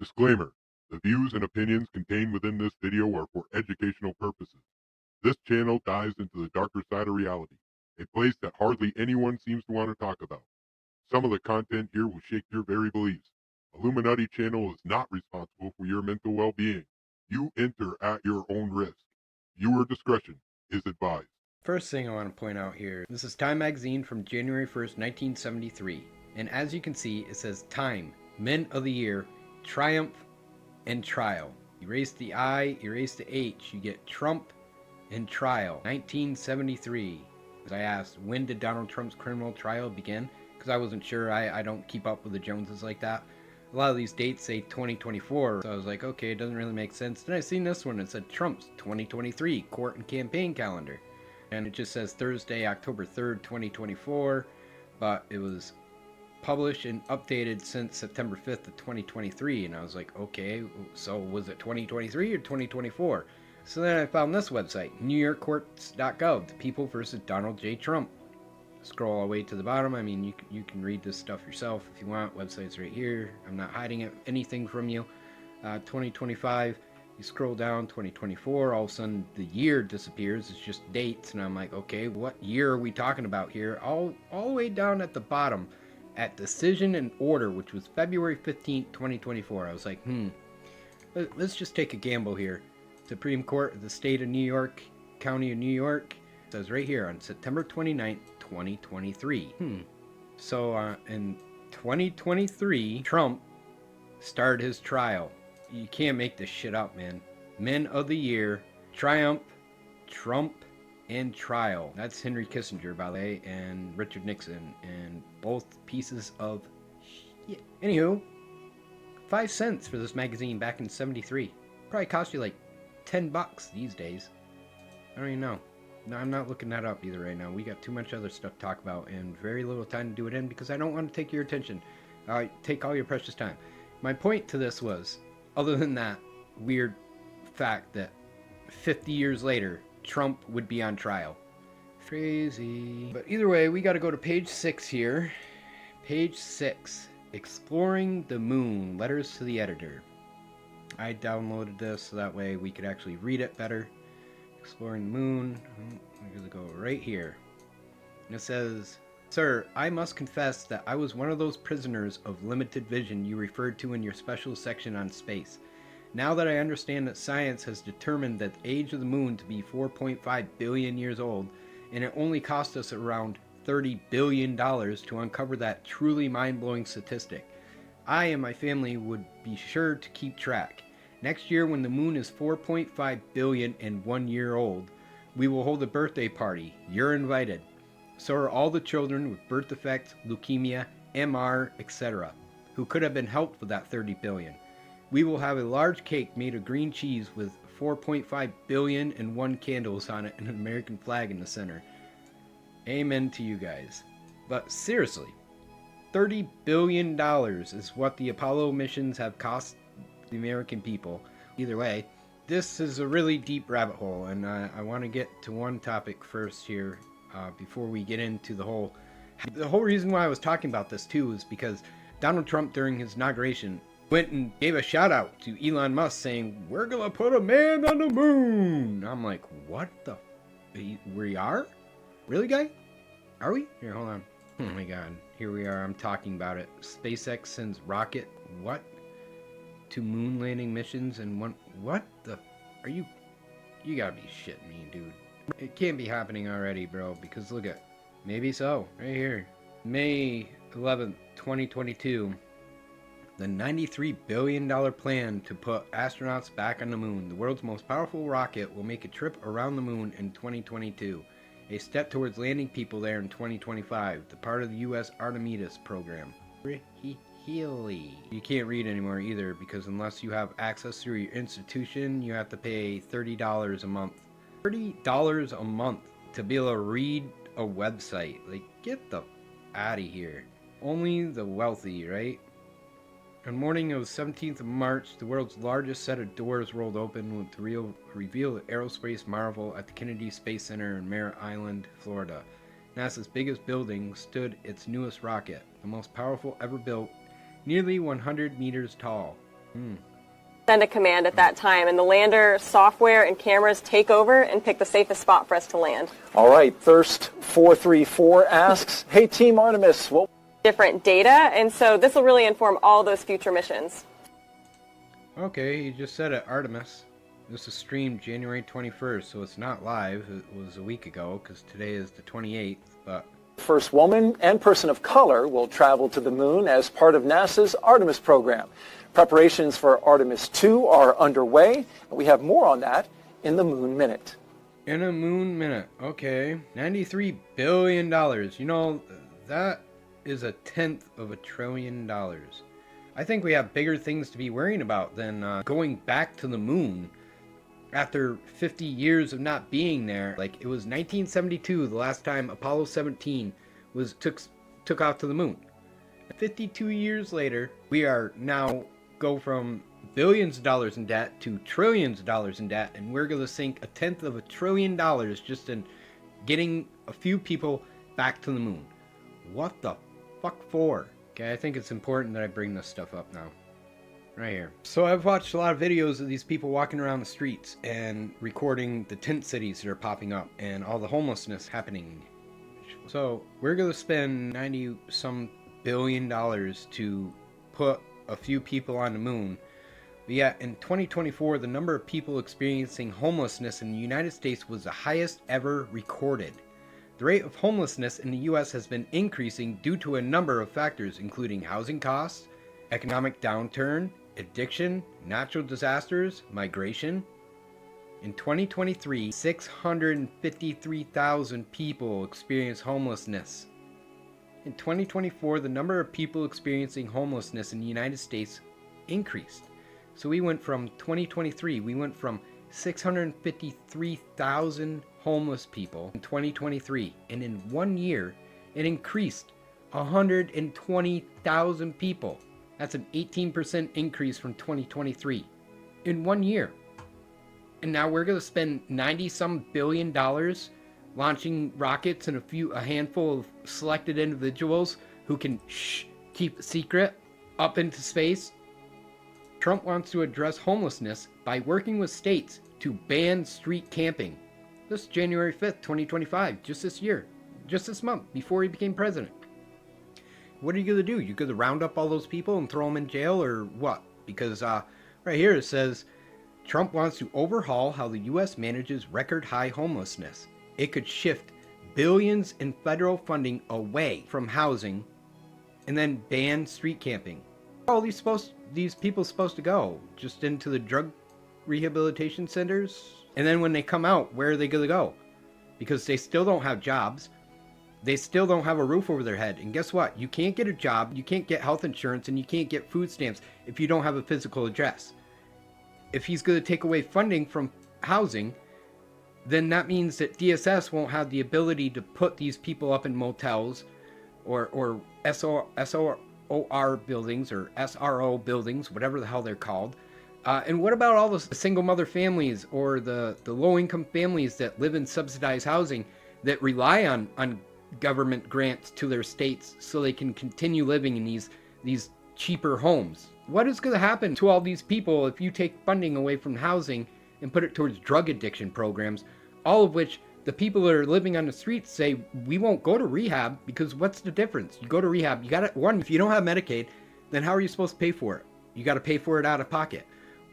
Disclaimer: the views and opinions contained within this video are for educational purposes. This channel dives into the darker side of reality, a place that hardly anyone seems to want to talk about. Some of the content here will shake your very beliefs. Illuminutti channel is not responsible for your mental well-being. You enter at your own risk. Viewer discretion is advised. First thing I want to point out here, this is Time magazine from January 1st, 1973. And as you can see, it says Time, Men of the Year, Triumph, and Trial. Erase the I, erase the H, you get Trump and Trial. 1973. As I asked, when did Donald Trump's criminal trial begin? Because I wasn't sure, I don't keep up with the Joneses like that. A lot of these dates say 2024, so I was like, okay, it doesn't really make sense. Then I seen this one, it said Trump's 2023 court and campaign calendar. And it just says Thursday, October 3rd, 2024, but it was published and updated since September 5th of 2023, and I was like, okay, so was it 2023 or 2024? So then I found this website, newyorkcourts.gov, the people versus Donald J. Trump. Scroll all the way to the bottom. I mean, you can read this stuff yourself if you want. Website's right here. I'm not hiding anything from you. 2025. You scroll down, 2024, all of a sudden the year disappears. It's just dates, and I'm like, okay, what year are we talking about here? All the way down at the bottom, at decision and order, which was February 15th, 2024. I was like, let's just take a gamble here. Supreme Court of the State of New York, County of New York, says right here on September 29th, 2023. So in 2023, Trump started his trial. You can't make this shit up, man. Men of the Year, Triumph, Trump, and Trial. That's Henry Kissinger, by the way, and Richard Nixon, and both pieces of shit. Anywho, 5 cents for this magazine back in 73. Probably cost you like $10 these days. I don't even know. No, I'm not looking that up either right now. We got too much other stuff to talk about and very little time to do it in because I don't want to take your attention. Take all your precious time. My point to this was, other than that weird fact that 50 years later, Trump would be on trial. Crazy. But either way, we got to go to page 6 here. Page 6. Exploring the Moon. Letters to the Editor. I downloaded this so that way we could actually read it better. Exploring the Moon. We're going to go right here. And it says, Sir, I must confess that I was one of those prisoners of limited vision you referred to in your special section on space. Now that I understand that science has determined that the age of the moon to be 4.5 billion years old, and it only cost us around $30 billion to uncover that truly mind-blowing statistic, I and my family would be sure to keep track. Next year, when the moon is 4.5 billion and 1 year old, we will hold a birthday party. You're invited. So are all the children with birth defects, leukemia, MR, etc., who could have been helped with that 30 billion. We will have a large cake made of green cheese with 4.5 billion and 1 candles on it and an American flag in the center. Amen to you guys. But seriously, $30 billion is what the Apollo missions have cost the American people. Either way, this is a really deep rabbit hole, and I want to get to one topic first here. Before we get into the whole reason why I was talking about this too is because Donald Trump during his inauguration went and gave a shout out to Elon Musk saying, we're gonna put a man on the moon. I'm like, what the we are? Really, guy? Are we? Here, hold on. Oh my god, here we are. I'm talking about it. SpaceX sends rocket to moon landing missions, and what the are you gotta be shitting me, dude. It can't be happening already, bro, because look at, maybe so, right here. May 11th, 2022, the $93 billion plan to put astronauts back on the moon. The world's most powerful rocket will make a trip around the moon in 2022, a step towards landing people there in 2025, the part of the U.S. Artemis program. You can't read anymore either, because unless you have access through your institution, you have to pay $30 a month. $30 a month to be able to read a website. Like, get the out of here. Only the wealthy, right? On the morning of the 17th of March, the world's largest set of doors rolled open to reveal the aerospace marvel at the Kennedy Space Center in Merritt Island, Florida. NASA's biggest building stood its newest rocket, the most powerful ever built, nearly 100 meters tall. Send a command at that time, and the lander software and cameras take over and pick the safest spot for us to land. All right, Thirst 434 asks, hey Team Artemis, what Different data, and so this will really inform all those future missions. Okay, you just said it, Artemis. This is streamed January 21st, so it's not live. It was a week ago, because today is the 28th, but... first woman and person of color will travel to the moon as part of NASA's Artemis program. Preparations for Artemis 2 are underway, and we have more on that in the Moon Minute. In a moon minute, okay. $93 billion. You know, that is 1/10 of $1 trillion. I think we have bigger things to be worrying about than going back to the moon after 50 years of not being there. Like, it was 1972 the last time Apollo 17 took off to the moon. 52 years later, we are now go from billions of dollars in debt to trillions of dollars in debt, and we're going to sink 1/10 of $1 trillion just in getting a few people back to the moon. What the fuck for? Okay, I think it's important that I bring this stuff up now. Right here. So I've watched a lot of videos of these people walking around the streets and recording the tent cities that are popping up and all the homelessness happening. So we're going to spend 90 some billion dollars to put a few people on the moon. But yet in 2024, the number of people experiencing homelessness in the United States was the highest ever recorded. The rate of homelessness in the U.S. has been increasing due to a number of factors, including housing costs, economic downturn, addiction, natural disasters, migration. In 2023, 653,000 people experienced homelessness. In 2024, the number of people experiencing homelessness in the United States increased. So we went from 653,000 homeless people in 2023, and in 1 year it increased 120,000 people. That's an 18% increase from 2023 in 1 year. And now we're going to spend 90 some billion dollars launching rockets and a handful of selected individuals who can keep a secret up into space. Trump wants to address homelessness by working with states to ban street camping. This is January 5th, 2025, just this year, just this month, before he became president. What are you going to do? You going to round up all those people and throw them in jail, or what? Because right here it says, Trump wants to overhaul how the U.S. manages record-high homelessness. It could shift billions in federal funding away from housing and then ban street camping. Where are all these people supposed to go? Just into the drug rehabilitation centers? And then when they come out, where are they going to go? Because they still don't have jobs. They still don't have a roof over their head. And guess what? You can't get a job, you can't get health insurance, and you can't get food stamps if you don't have a physical address. If he's going to take away funding from housing, then that means that DSS won't have the ability to put these people up in motels or SOR buildings or SRO buildings, whatever the hell they're called. And what about all the single mother families or the low-income families that live in subsidized housing that rely on government grants to their states so they can continue living in these cheaper homes? What is going to happen to all these people if you take funding away from housing and put it towards drug addiction programs, all of which the people that are living on the streets say, we won't go to rehab, because what's the difference? You go to rehab, you got to, one, if you don't have Medicaid, then how are you supposed to pay for it? You got to pay for it out of pocket.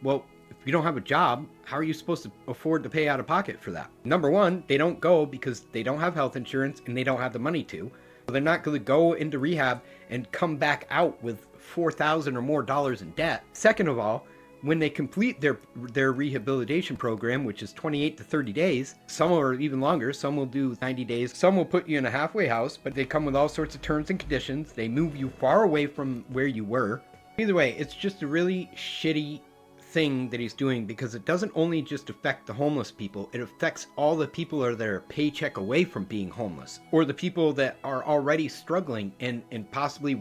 Well, if you don't have a job, how are you supposed to afford to pay out of pocket for that? Number one, they don't go because they don't have health insurance and they don't have the money to. So they're not going to go into rehab and come back out with $4,000 or more in debt. Second of all, when they complete their rehabilitation program, which is 28 to 30 days, some are even longer, some will do 90 days, some will put you in a halfway house, but they come with all sorts of terms and conditions. They move you far away from where you were. Either way, it's just a really shitty thing that he's doing, because it doesn't only just affect the homeless people, it affects all the people that are a paycheck away from being homeless, or the people that are already struggling and possibly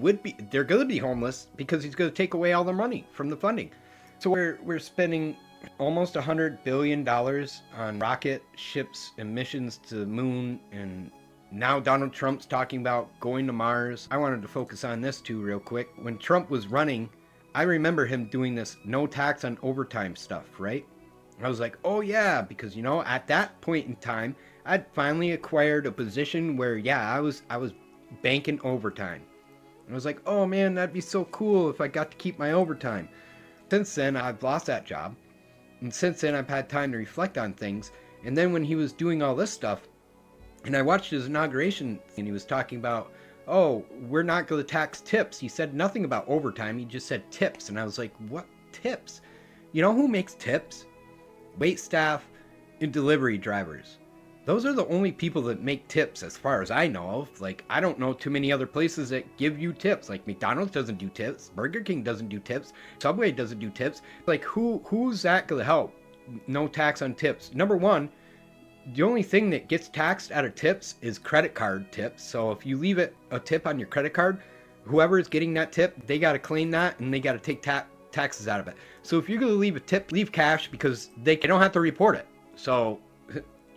they're going to be homeless because he's going to take away all their money from the funding. So we're spending almost $100 billion on rocket ships and missions to the moon, and now Donald Trump's talking about going to Mars. I wanted to focus on this too real quick. When Trump was running I remember him doing this no tax on overtime stuff, right? I was like, oh yeah, because you know, at that point in time, I'd finally acquired a position where, yeah, I was banking overtime. I was like, oh man, that'd be so cool if I got to keep my overtime. Since then, I've lost that job. And since then, I've had time to reflect on things. And then when he was doing all this stuff, and I watched his inauguration, and he was talking about, oh, we're not going to tax tips. He said nothing about overtime. He just said tips. And I was like, what tips? You know who makes tips? Wait staff and delivery drivers. Those are the only people that make tips as far as I know of. Like, I don't know too many other places that give you tips. Like, McDonald's doesn't do tips. Burger King doesn't do tips. Subway doesn't do tips. Like, who's that going to help? No tax on tips. Number one, the only thing that gets taxed out of tips is credit card tips. So if you leave it a tip on your credit card, whoever is getting that tip, they got to claim that and they got to take taxes out of it. So if you're going to leave a tip, leave cash because they don't have to report it. So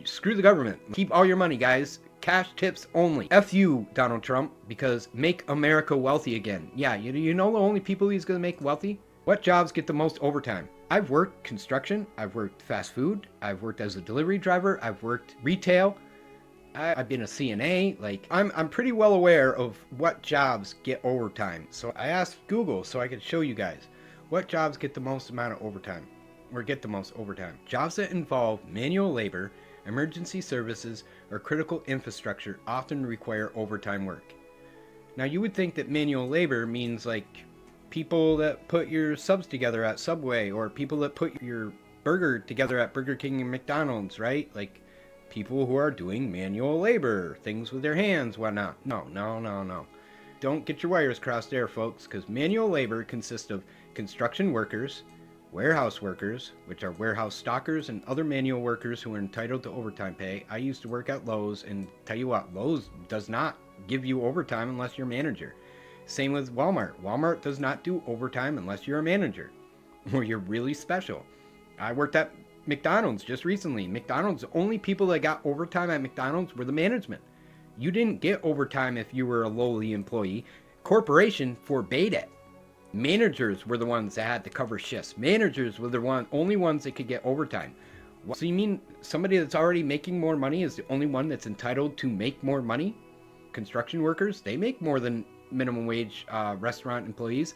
screw the government. Keep all your money, guys. Cash tips only. F you, Donald Trump, because make America wealthy again. Yeah, you know the only people he's going to make wealthy? What jobs get the most overtime? I've worked construction. I've worked fast food. I've worked as a delivery driver. I've worked retail. I've been a CNA. Like, I'm pretty well aware of what jobs get overtime. So I asked Google so I could show you guys what jobs get the most amount of overtime, or get the most overtime. Jobs that involve manual labor, emergency services, or critical infrastructure often require overtime work. Now, you would think that manual labor means like people that put your subs together at Subway, or people that put your burger together at Burger King and McDonald's, right? Like people who are doing manual labor, things with their hands, whatnot. No. Don't get your wires crossed there, folks, because manual labor consists of construction workers, warehouse workers, which are warehouse stockers and other manual workers who are entitled to overtime pay. I used to work at Lowe's, and tell you what, Lowe's does not give you overtime unless you're a manager. Same with Walmart. Walmart does not do overtime unless you're a manager or you're really special. I worked at McDonald's just recently. McDonald's, the only people that got overtime at McDonald's were the management. You didn't get overtime if you were a lowly employee. Corporation forbade it. Managers were the ones that had to cover shifts. Managers were the only ones that could get overtime. So you mean somebody that's already making more money is the only one that's entitled to make more money? Construction workers, they make more than minimum wage restaurant employees.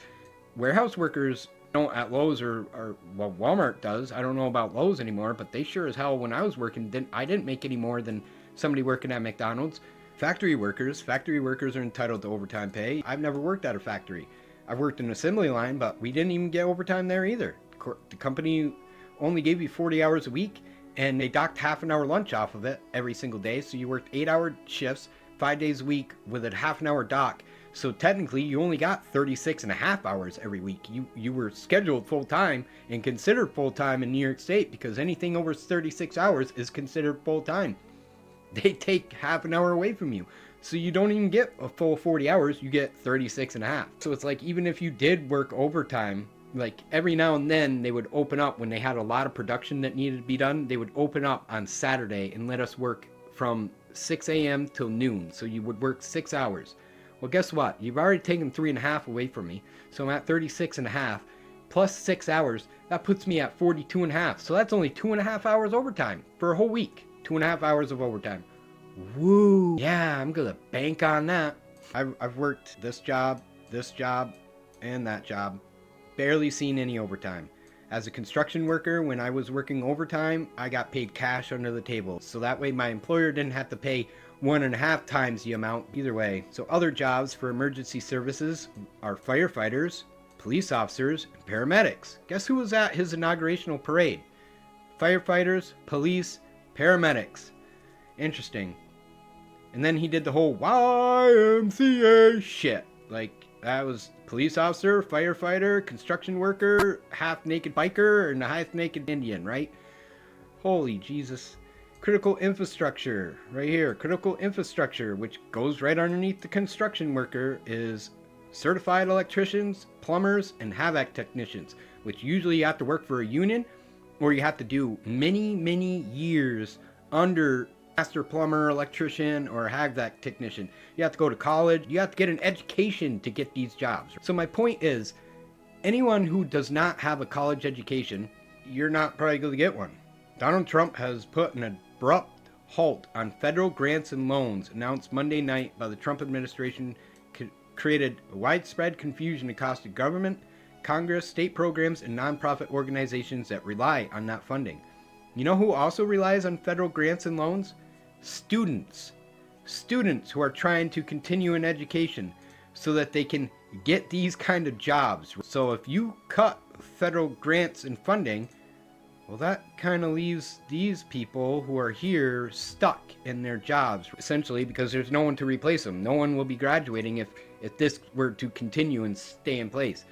Warehouse workers don't at Lowe's or well, Walmart does. I don't know about Lowe's anymore, but they sure as hell, when I was working, I didn't make any more than somebody working at McDonald's. Factory workers are entitled to overtime pay. I've never worked at a factory. I've worked an assembly line, but we didn't even get overtime there either. The company only gave you 40 hours a week, and they docked half an hour lunch off of it every single day. So you worked 8-hour shifts, 5 days a week with a half an hour dock. So technically, you only got 36 and a half hours every week. You were scheduled full time and considered full time in New York State, because anything over 36 hours is considered full time. They take half an hour away from you. So you don't even get a full 40 hours, you get 36 and a half. So it's like, even if you did work overtime, like every now and then they would open up when they had a lot of production that needed to be done. They would open up on Saturday and let us work from 6 a.m. till noon. So you would work 6 hours. Well, guess what? You've already taken 3.5 away from me. So I'm at 36 and a half plus 6 hours. That puts me at 42 and a half. So that's only 2.5 hours overtime for a whole week. 2.5 hours of overtime. Woo! Yeah, I'm gonna bank on that. I've worked this job, and that job. Barely seen any overtime. As a construction worker, when I was working overtime, I got paid cash under the table. So that way my employer didn't have to pay 1.5 times the amount either way. So other jobs for emergency services are firefighters, police officers, and paramedics. Guess who was at his inaugurational parade? Firefighters, police, paramedics. Interesting. And then he did the whole YMCA shit. Like, that was police officer, firefighter, construction worker, half-naked biker, and a half-naked Indian, right? Holy Jesus. Critical infrastructure, right here. Critical infrastructure, which goes right underneath the construction worker, is certified electricians, plumbers, and HVAC technicians, which usually you have to work for a union, or you have to do many, many years under master plumber, electrician, or HVAC technician. You have to go to college. You have to get an education to get these jobs. So my point is, anyone who does not have a college education, you're not probably going to get one. Donald Trump has put an abrupt halt on federal grants and loans announced Monday night by the Trump administration created widespread confusion and costed government, Congress, state programs, and nonprofit organizations that rely on that funding. You know who also relies on federal grants and loans? Students. Students who are trying to continue in education so that they can get these kind of jobs. So if you cut federal grants and funding, well, that kind of leaves these people who are here stuck in their jobs, essentially, because there's no one to replace them. No one will be graduating if this were to continue and stay in place.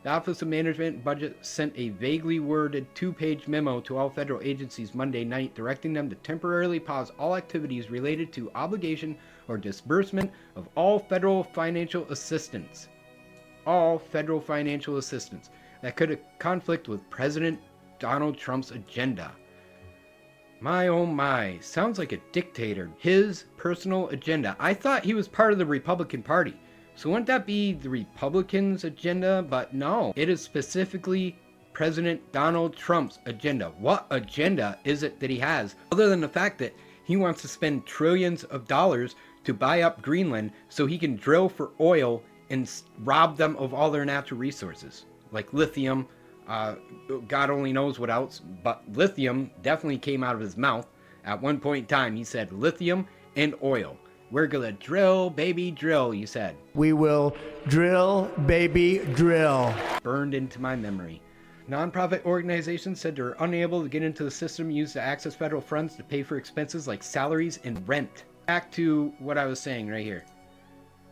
The Office of Management and Budget sent a vaguely worded 2-page memo to all federal agencies Monday night, directing them to temporarily pause all activities related to obligation or disbursement of all federal financial assistance. All federal financial assistance that could conflict with President Donald Trump's agenda. My oh my, sounds like a dictator. His personal agenda. I thought he was part of the Republican Party. So wouldn't that be the Republicans' agenda? But no, it is specifically President Donald Trump's agenda. What agenda is it that he has? Other than the fact that he wants to spend trillions of dollars to buy up Greenland so he can drill for oil and rob them of all their natural resources. Like lithium, God only knows what else, but lithium definitely came out of his mouth. At one point in time, he said lithium and oil. We're gonna drill, baby, drill, you said. We will drill, baby, drill. Burned into my memory. Nonprofit organizations said they're unable to get into the system used to access federal funds to pay for expenses like salaries and rent. Back to what I was saying right here.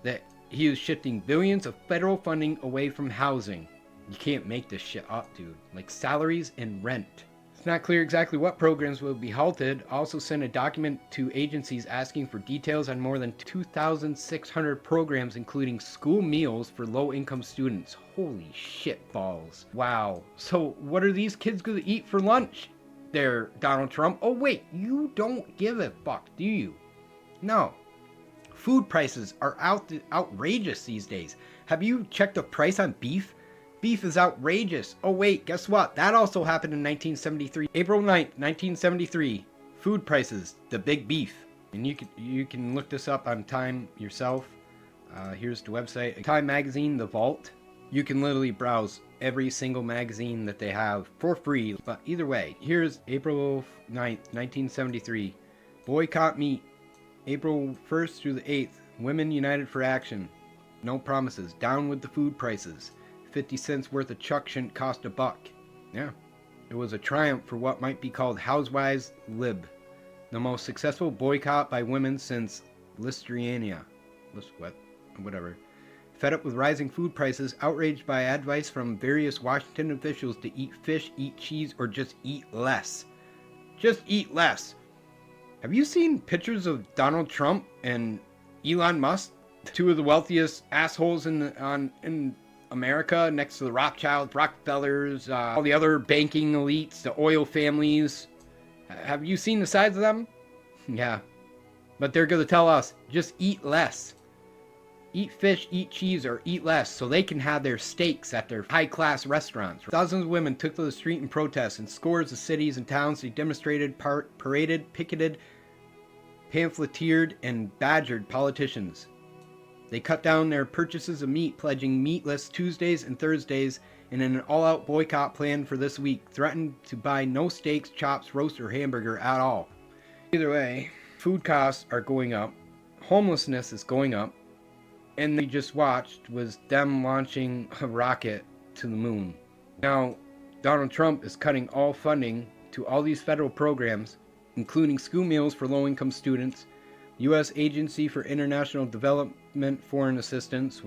That he is shifting billions of federal funding away from housing. You can't make this shit up, dude. Like salaries and rent. It's not clear exactly what programs will be halted. Also sent a document to agencies asking for details on more than 2,600 programs, including school meals for low-income students. Holy shit balls. Wow. So what are these kids going to eat for lunch there, Donald Trump? Oh wait, you don't give a fuck, do you? No. Food prices are outrageous these days. Have you checked the price on beef? Beef is outrageous. Oh wait, guess what? That also happened in 1973. April 9th, 1973. Food prices, the big beef. And you can look this up on Time yourself. Here's the website. Time magazine, The Vault. You can literally browse every single magazine that they have for free. But either way, here's April 9th, 1973. Boycott meat. April 1st through the 8th. Women United for Action. No promises. Down with the food prices. 50 cents worth of chuck shouldn't cost $1. Yeah. It was a triumph for what might be called Housewives Lib, the most successful boycott by women since Listerania. Whatever. Fed up with rising food prices, outraged by advice from various Washington officials to eat fish, eat cheese, or just eat less. Just eat less. Have you seen pictures of Donald Trump and Elon Musk, two of the wealthiest assholes in America, next to the Rothschilds, Rockefellers, all the other banking elites, the oil families? Have you seen the sides of them? Yeah. But they're going to tell us, just eat less. Eat fish, eat cheese, or eat less so they can have their steaks at their high-class restaurants. Thousands of women took to the street in protest. In scores of cities and towns, they demonstrated, paraded, picketed, pamphleteered, and badgered politicians. They cut down their purchases of meat, pledging meatless Tuesdays and Thursdays, and in an all-out boycott plan for this week, threatened to buy no steaks, chops, roast, or hamburger at all. Either way, food costs are going up, homelessness is going up, and we just watched was them launching a rocket to the moon. Now, Donald Trump is cutting all funding to all these federal programs, including school meals for low-income students, U.S. Agency for International Development Foreign Assistance,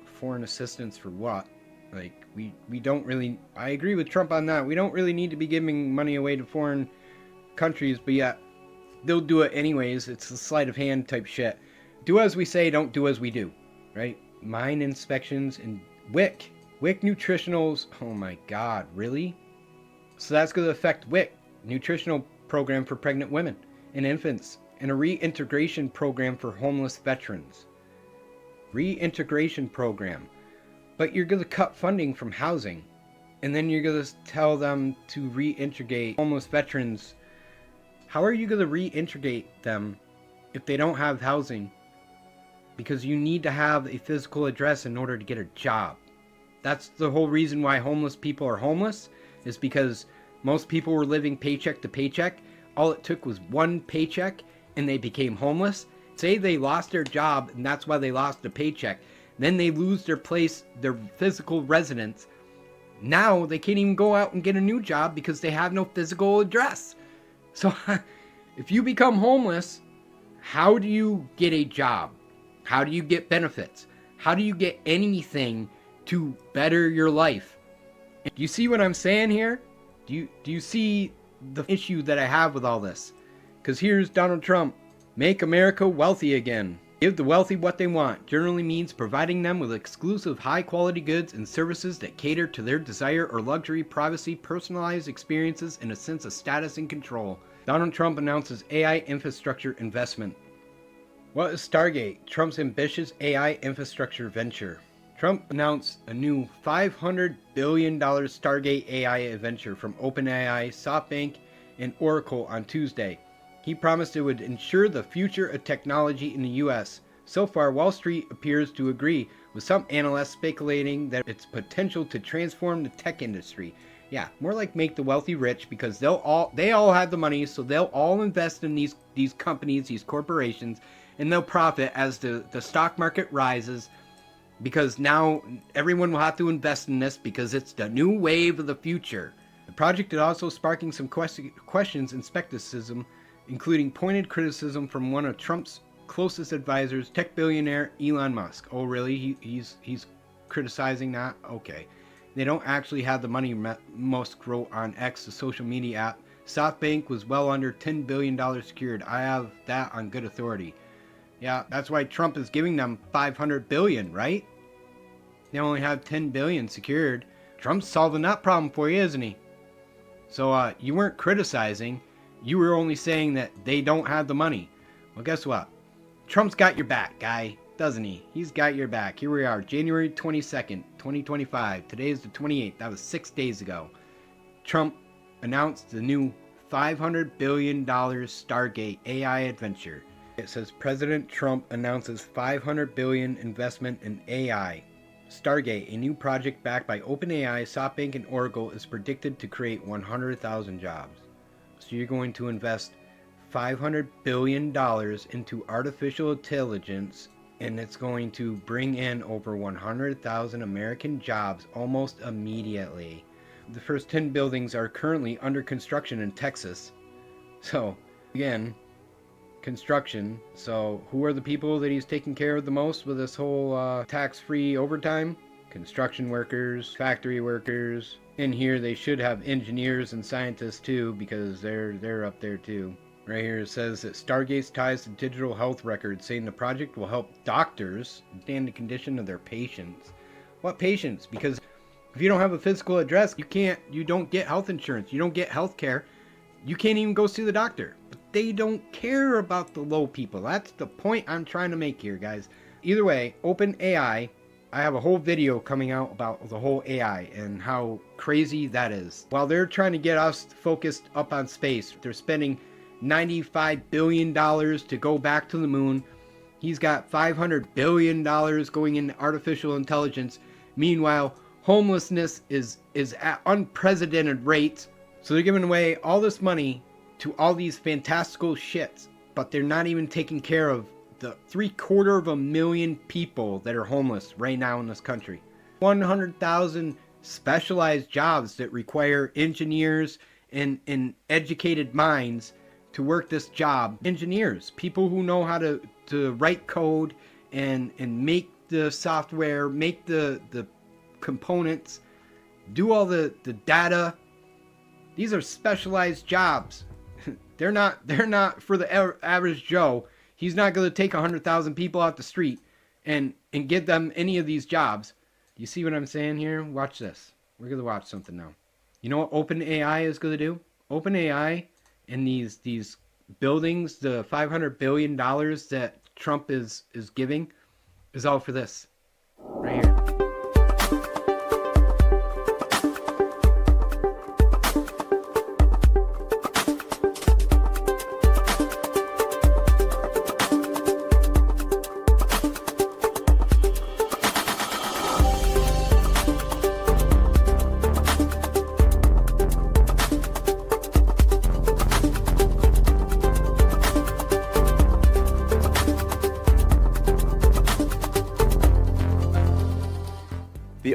foreign assistance for what? Like, we don't really, I agree with Trump on that. We don't really need to be giving money away to foreign countries, but yet they'll do it anyways. It's a sleight of hand type shit. Do as we say, don't do as we do, right? Mine inspections and WIC nutritionals. Oh my God, really? So that's going to affect WIC, nutritional program for pregnant women and infants, and a reintegration program for homeless veterans. Reintegration program. but you're going to cut funding from housing. And then you're going to tell them to reintegrate homeless veterans. How are you going to reintegrate them if they don't have housing? Because you need to have a physical address in order to get a job. That's the whole reason why homeless people are homeless, is because most people were living paycheck to paycheck. All it took was one paycheck and they became homeless. Say they lost their job and that's why they lost a paycheck. Then they lose their place, their physical residence. Now they can't even go out and get a new job because they have no physical address. So if you become homeless, how do you get a job? How do you get benefits? How do you get anything to better your life? Do you see what I'm saying here? Do you see the issue that I have with all this? Because here's Donald Trump. Make America wealthy again. Give the wealthy what they want generally means providing them with exclusive high-quality goods and services that cater to their desire or luxury, privacy, personalized experiences, and a sense of status and control. Donald Trump announces AI infrastructure investment. What is Stargate? Trump's ambitious AI infrastructure venture. Trump announced a new $500 billion Stargate AI venture from OpenAI, SoftBank, and Oracle on Tuesday. He promised it would ensure the future of technology in the U.S. So far, Wall Street appears to agree, with some analysts speculating that its potential to transform the tech industry. Yeah, more like make the wealthy rich, because they all have the money, so they'll all invest in these companies, these corporations, and they'll profit as the stock market rises, because now everyone will have to invest in this because it's the new wave of the future. The project is also sparking some questions and skepticism, including pointed criticism from one of Trump's closest advisors, tech billionaire Elon Musk. Oh, really? He's criticizing that? Okay. They don't actually have the money, Musk wrote on X, the social media app. SoftBank was well under $10 billion secured. I have that on good authority. Yeah, that's why Trump is giving them $500 billion, right? They only have $10 billion secured. Trump's solving that problem for you, isn't he? So you weren't criticizing. You were only saying that they don't have the money. Well, guess what? Trump's got your back, guy, doesn't he? He's got your back. Here we are, January 22nd, 2025. Today is the 28th. That was 6 days ago. Trump announced the new $500 billion Stargate AI adventure. It says President Trump announces $500 billion investment in AI. Stargate, a new project backed by OpenAI, SoftBank, and Oracle, is predicted to create 100,000 jobs. So you're going to invest $500 billion into artificial intelligence, and it's going to bring in over 100,000 American jobs almost immediately. The first 10 buildings are currently under construction in Texas. So, again, construction. So who are the people that he's taking care of the most with this whole tax-free overtime? Construction workers, factory workers. In here they should have engineers and scientists too, because they're up there too. Right here it says that Stargate's ties to digital health records, saying the project will help doctors understand the condition of their patients. What patients? Because if you don't have a physical address, you don't get health insurance, you don't get health care, you can't even go see the doctor. But they don't care about the low people. That's the point I'm trying to make here, guys. Either way, OpenAI, I have a whole video coming out about the whole AI and how crazy that is. While they're trying to get us focused up on space, they're spending $95 billion to go back to the moon. He's got $500 billion going into artificial intelligence. Meanwhile, homelessness is at unprecedented rates. So they're giving away all this money to all these fantastical shits, but they're not even taking care of the 750,000 people that are homeless right now in this country. 100,000 specialized jobs that require engineers and educated minds to work this job. Engineers, people who know how to write code and make the software, make the components, do all the data. These are specialized jobs. They're not for the average Joe. He's not going to take 100,000 people out the street and give them any of these jobs. You see what I'm saying here? Watch this. We're going to watch something now. You know what OpenAI is going to do? OpenAI and these buildings, the $500 billion that Trump is giving, is all for this. Right here.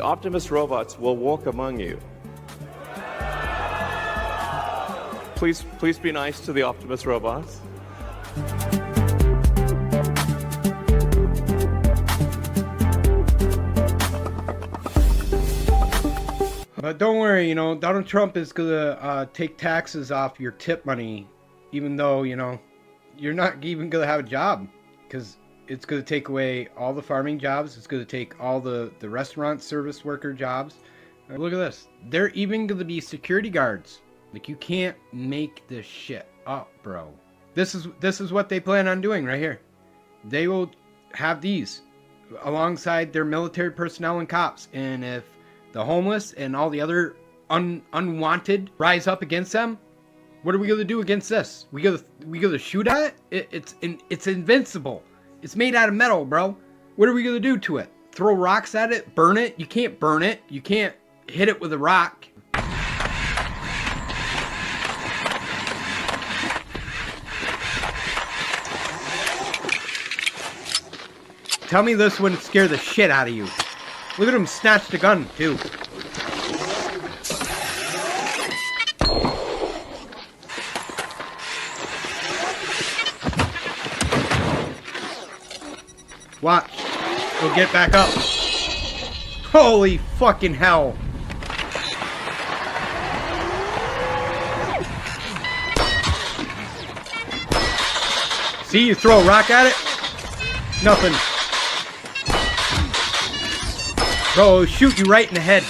The Optimus robots will walk among you. Please be nice to the Optimus robots. But don't worry, Donald Trump is gonna take taxes off your tip money, even though, you're not even gonna have a job, because it's gonna take away all the farming jobs. It's gonna take all the restaurant service worker jobs. Look at this. They're even gonna be security guards. Like, you can't make this shit up, bro. This is what they plan on doing right here. They will have these alongside their military personnel and cops, and if the homeless and all the other unwanted rise up against them, what are we gonna do against this? We gonna shoot at it? It's invincible. It's made out of metal, bro. What are we gonna do to it? Throw rocks at it? Burn it? You can't burn it. You can't hit it with a rock. Tell me this wouldn't scare the shit out of you. Look at him snatch the gun, too. Watch. He'll get back up. Holy fucking hell. See, you throw a rock at it? Nothing. Bro, shoot you right in the head.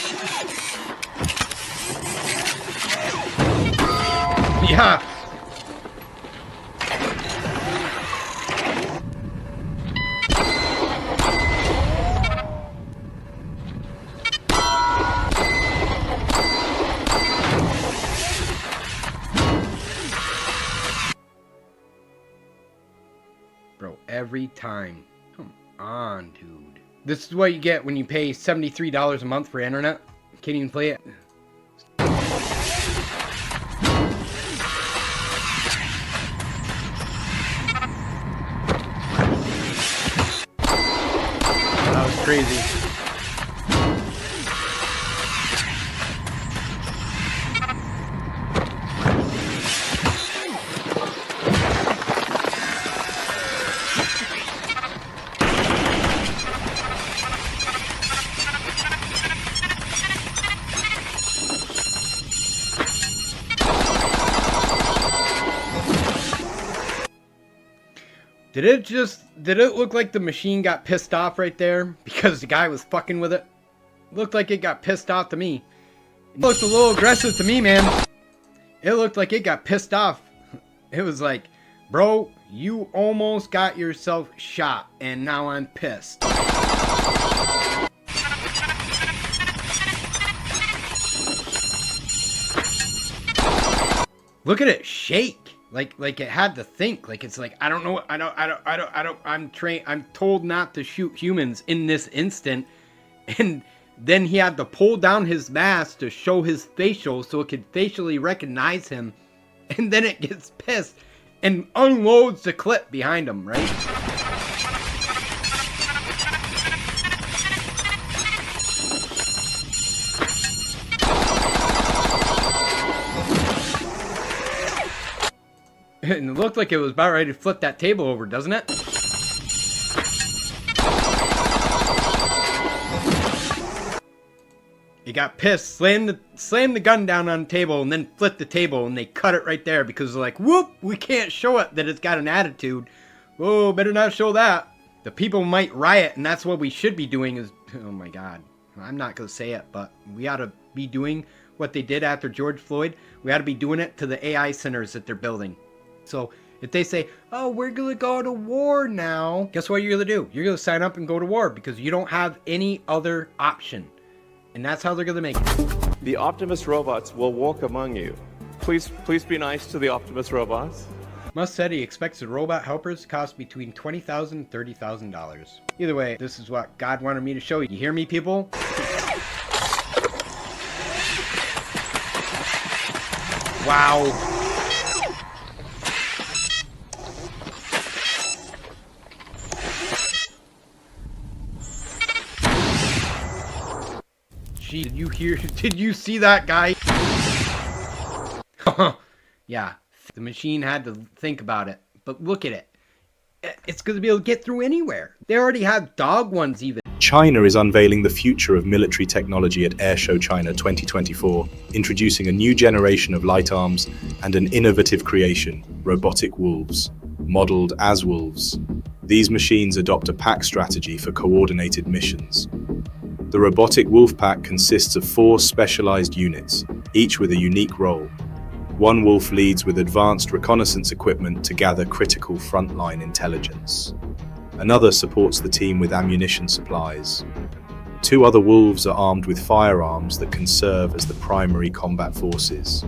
Yeah. Bro, every time. Come on, dude. This is what you get when you pay $73 a month for internet. Can't even play it. That was crazy. Did it look like the machine got pissed off right there because the guy was fucking with it? Looked like it got pissed off to me. It looked a little aggressive to me, man. It looked like it got pissed off. It was like, bro, you almost got yourself shot and now I'm pissed. Look at it shake. Like it had to think. Like, it's like, I don't know. I'm told not to shoot humans in this instant. And then he had to pull down his mask to show his facial so it could facially recognize him. And then it gets pissed and unloads the clip behind him, right? And it looked like it was about ready to flip that table over, doesn't it? He got pissed, slammed the gun down on the table, and then flipped the table, and they cut it right there because they're like, whoop, we can't show it that it's got an attitude. Whoa, better not show that. The people might riot, and that's what we should be doing is, oh my God. I'm not going to say it, but we ought to be doing what they did after George Floyd. We ought to be doing it to the AI centers that they're building. So if they say, oh, we're going to go to war now, guess what you're going to do? You're going to sign up and go to war because you don't have any other option. And that's how they're going to make it. The Optimus robots will walk among you. Please be nice to the Optimus robots. Musk said he expects the robot helpers to cost between $20,000 and $30,000. Either way, this is what God wanted me to show you. You hear me, people? Wow. you hear? Did you see that guy? Yeah, the machine had to think about it. But look at it. It's going to be able to get through anywhere. They already have dog ones even. China is unveiling the future of military technology at Airshow China 2024, introducing a new generation of light arms and an innovative creation, robotic wolves, modeled as wolves. These machines adopt a pack strategy for coordinated missions. The robotic wolf pack consists of 4 specialized units, each with a unique role. One wolf leads with advanced reconnaissance equipment to gather critical frontline intelligence. Another supports the team with ammunition supplies. 2 other wolves are armed with firearms that can serve as the primary combat forces.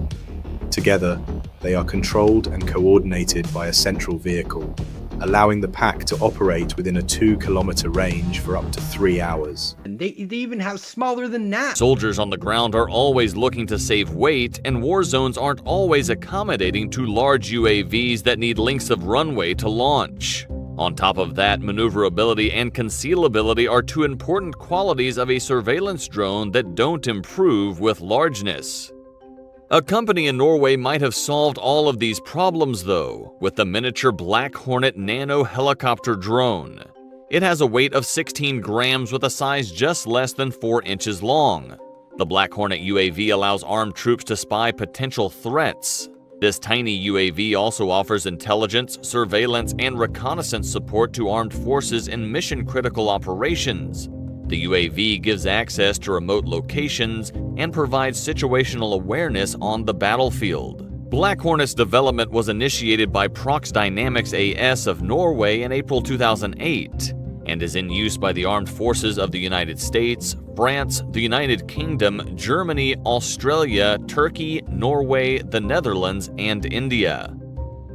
Together, they are controlled and coordinated by a central vehicle, allowing the pack to operate within a 2-kilometer range for up to 3 hours. And they even have smaller than that. Soldiers on the ground are always looking to save weight, and war zones aren't always accommodating to large UAVs that need lengths of runway to launch. On top of that, maneuverability and concealability are 2 important qualities of a surveillance drone that don't improve with largeness. A company in Norway might have solved all of these problems, though, with the miniature Black Hornet nano helicopter drone. It has a weight of 16 grams with a size just less than 4 inches long. The Black Hornet UAV allows armed troops to spy potential threats. This tiny UAV also offers intelligence, surveillance, and reconnaissance support to armed forces in mission-critical operations. The UAV gives access to remote locations and provides situational awareness on the battlefield. Black Hornet's development was initiated by Prox Dynamics AS of Norway in April 2008 and is in use by the armed forces of the United States, France, the United Kingdom, Germany, Australia, Turkey, Norway, the Netherlands, and India.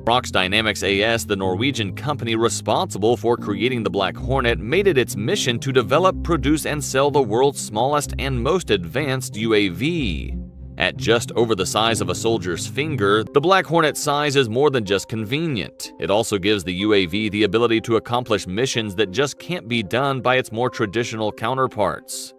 Prox Dynamics AS, the Norwegian company responsible for creating the Black Hornet, made it its mission to develop, produce, and sell the world's smallest and most advanced UAV. At just over the size of a soldier's finger, the Black Hornet size is more than just convenient. It also gives the UAV the ability to accomplish missions that just can't be done by its more traditional counterparts.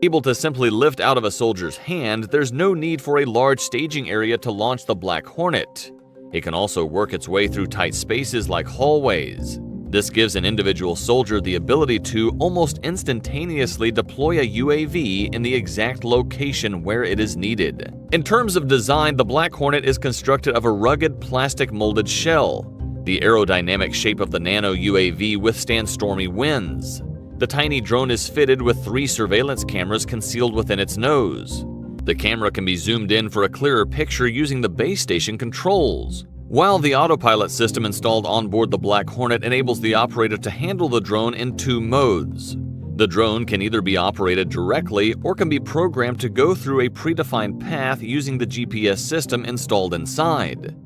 Able to simply lift out of a soldier's hand, there's no need for a large staging area to launch the Black Hornet. It can also work its way through tight spaces like hallways. This gives an individual soldier the ability to almost instantaneously deploy a UAV in the exact location where it is needed. In terms of design, the Black Hornet is constructed of a rugged plastic molded shell. The aerodynamic shape of the nano UAV withstands stormy winds. The tiny drone is fitted with 3 surveillance cameras concealed within its nose. The camera can be zoomed in for a clearer picture using the base station controls. While the autopilot system installed on board the Black Hornet enables the operator to handle the drone in 2 modes. The drone can either be operated directly or can be programmed to go through a predefined path using the GPS system installed inside.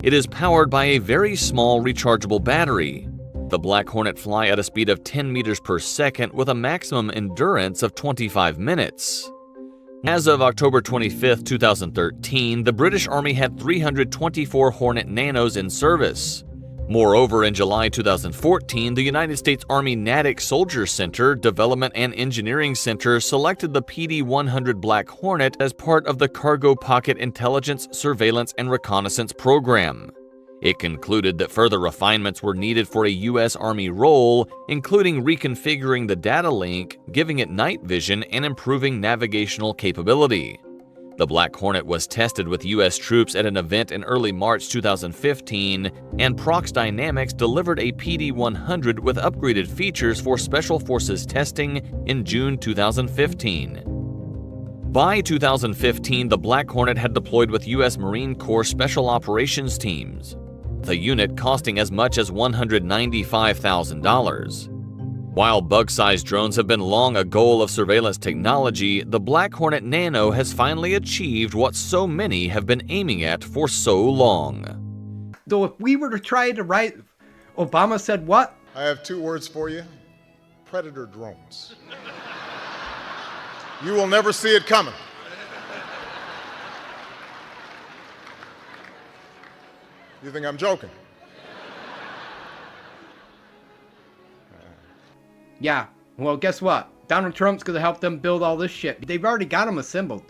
It is powered by a very small rechargeable battery. The Black Hornet fly at a speed of 10 meters per second with a maximum endurance of 25 minutes. As of October 25, 2013, the British Army had 324 Hornet Nanos in service. Moreover, in July 2014, the United States Army Natick Soldier Center Development and Engineering Center selected the PD-100 Black Hornet as part of the Cargo Pocket Intelligence, Surveillance, and Reconnaissance Program. It concluded that further refinements were needed for a U.S. Army role, including reconfiguring the data link, giving it night vision, and improving navigational capability. The Black Hornet was tested with U.S. troops at an event in early March 2015, and Prox Dynamics delivered a PD-100 with upgraded features for Special Forces testing in June 2015. By 2015, the Black Hornet had deployed with U.S. Marine Corps Special Operations teams, the unit costing as much as $195,000. While bug-sized drones have been long a goal of surveillance technology, the Black Hornet Nano has finally achieved what so many have been aiming at for so long. Though if we were to try to write, Obama said what? I have 2 words for you: predator drones. You will never see it coming. You think I'm joking? Yeah, well, guess what? Donald Trump's going to help them build all this shit. They've already got them assembled.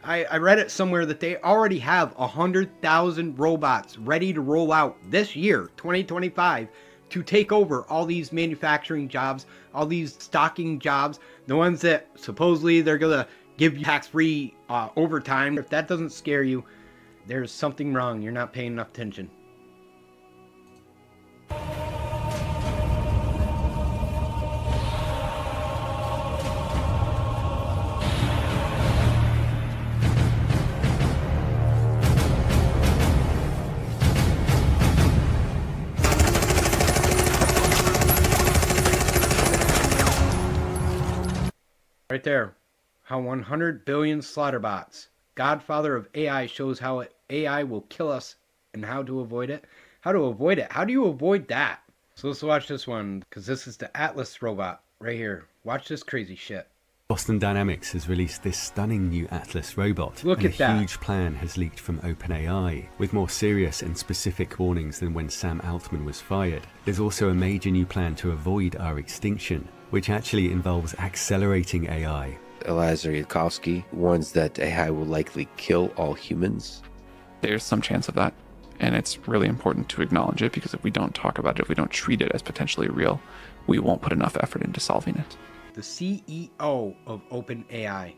I read it somewhere that they already have 100,000 robots ready to roll out this year, 2025, to take over all these manufacturing jobs, all these stocking jobs, the ones that supposedly they're going to give you tax-free overtime. If that doesn't scare you, there's something wrong. You're not paying enough attention. Right there. How 100 billion slaughterbots. Godfather of AI shows how AI will kill us and how to avoid it. How to avoid it. How do you avoid that? So let's watch this one, because this is the Atlas robot right here. Watch this crazy shit. Boston Dynamics has released this stunning new Atlas robot. Look and at that. A huge plan has leaked from OpenAI, with more serious and specific warnings than when Sam Altman was fired. There's also a major new plan to avoid our extinction, which actually involves accelerating AI. Elazar Yudkowsky warns that AI will likely kill all humans. There's some chance of that, and it's really important to acknowledge it, because if we don't talk about it, if we don't treat it as potentially real, we won't put enough effort into solving it. The CEO of OpenAI.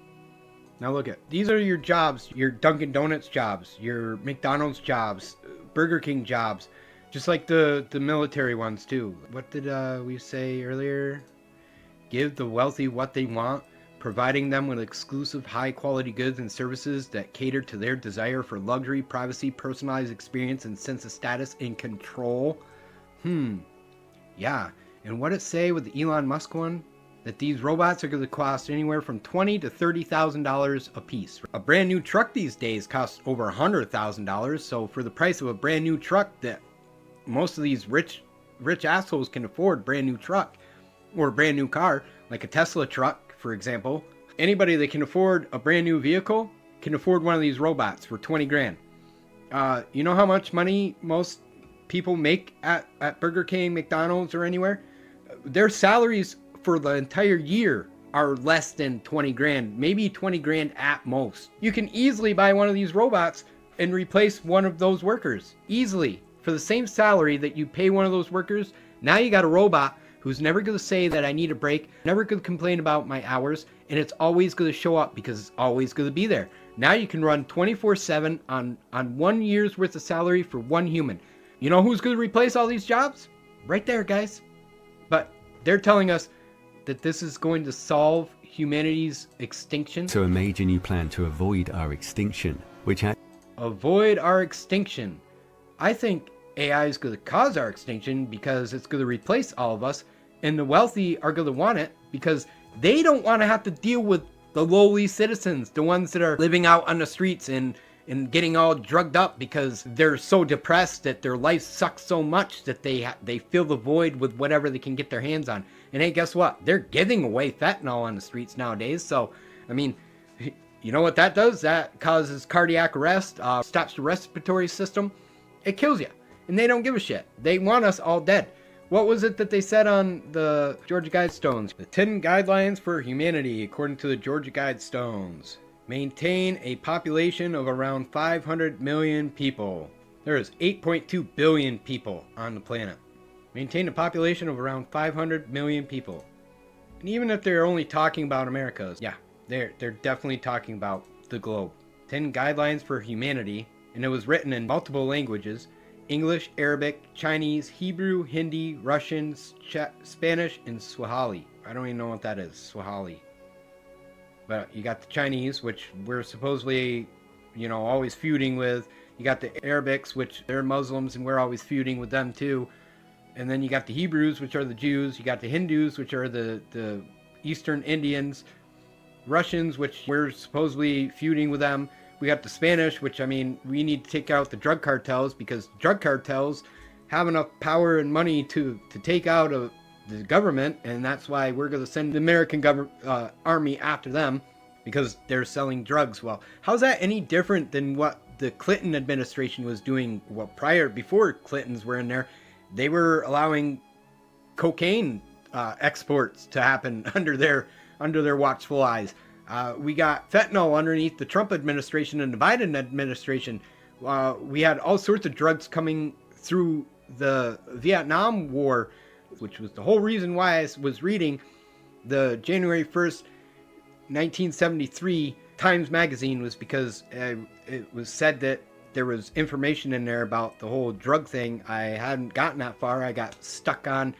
Now look at, these are your jobs, your Dunkin' Donuts jobs, your McDonald's jobs, Burger King jobs, just like the military ones too. What did we say earlier? Give the wealthy what they want, providing them with exclusive high-quality goods and services that cater to their desire for luxury, privacy, personalized experience, and sense of status and control. Yeah. And what did it say with the Elon Musk one? That these robots are going to cost anywhere from $20,000 to $30,000 a piece. A brand new truck these days costs over $100,000. So for the price of a brand new truck that most of these rich assholes can afford, brand new truck or a brand new car, like a Tesla truck, for example, anybody that can afford a brand new vehicle can afford one of these robots for 20 grand. You know how much money most people make at Burger King, McDonald's, or anywhere? Their salaries for the entire year are less than 20 grand, maybe 20 grand at most. You can easily buy one of these robots and replace one of those workers easily for the same salary that you pay one of those workers. Now you got a robot who's never going to say that I need a break, never going to complain about my hours, and it's always going to show up because it's always going to be there. Now you can run 24/7 on 1 year's worth of salary for one human. You know who's going to replace all these jobs? Right there, guys. But they're telling us that this is going to solve humanity's extinction. So a major new plan to avoid our extinction, which avoid our extinction. I think AI is going to cause our extinction because it's going to replace all of us, and the wealthy are going to want it because they don't want to have to deal with the lowly citizens, the ones that are living out on the streets and getting all drugged up because they're so depressed that their life sucks so much that they fill the void with whatever they can get their hands on. And hey, guess what? They're giving away fentanyl on the streets nowadays. So, I mean, you know what that does? That causes cardiac arrest, stops the respiratory system. It kills you. And they don't give a shit. They want us all dead. What was it that they said on the Georgia Guidestones? The 10 guidelines for humanity, according to the Georgia Guidestones. Maintain a population of around 500 million people. There is 8.2 billion people on the planet. Maintain a population of around 500 million people. And even if they're only talking about America, yeah, they're definitely talking about the globe. 10 guidelines for humanity, and it was written in multiple languages: English, Arabic, Chinese, Hebrew, Hindi, Russian, Spanish, and Swahili. I don't even know what that is, Swahili. But you got the Chinese, which we're supposedly, always feuding with. You got the Arabics, which they're Muslims, and we're always feuding with them too. And then you got the Hebrews, which are the Jews. You got the Hindus, which are the Eastern Indians. Russians, which we're supposedly feuding with them. We got the Spanish, which, we need to take out the drug cartels because drug cartels have enough power and money to take out the government, and that's why we're going to send the American army after them because they're selling drugs. Well, how's that any different than what the Clinton administration was doing? Well, before Clintons were in there, they were allowing cocaine exports to happen under their under their watchful eyes. We got fentanyl underneath the Trump administration and the Biden administration. We had all sorts of drugs coming through the Vietnam War, which was the whole reason why I was reading the January 1st, 1973 Times Magazine, was because it was said that there was information in there about the whole drug thing. I hadn't gotten that far. I got stuck on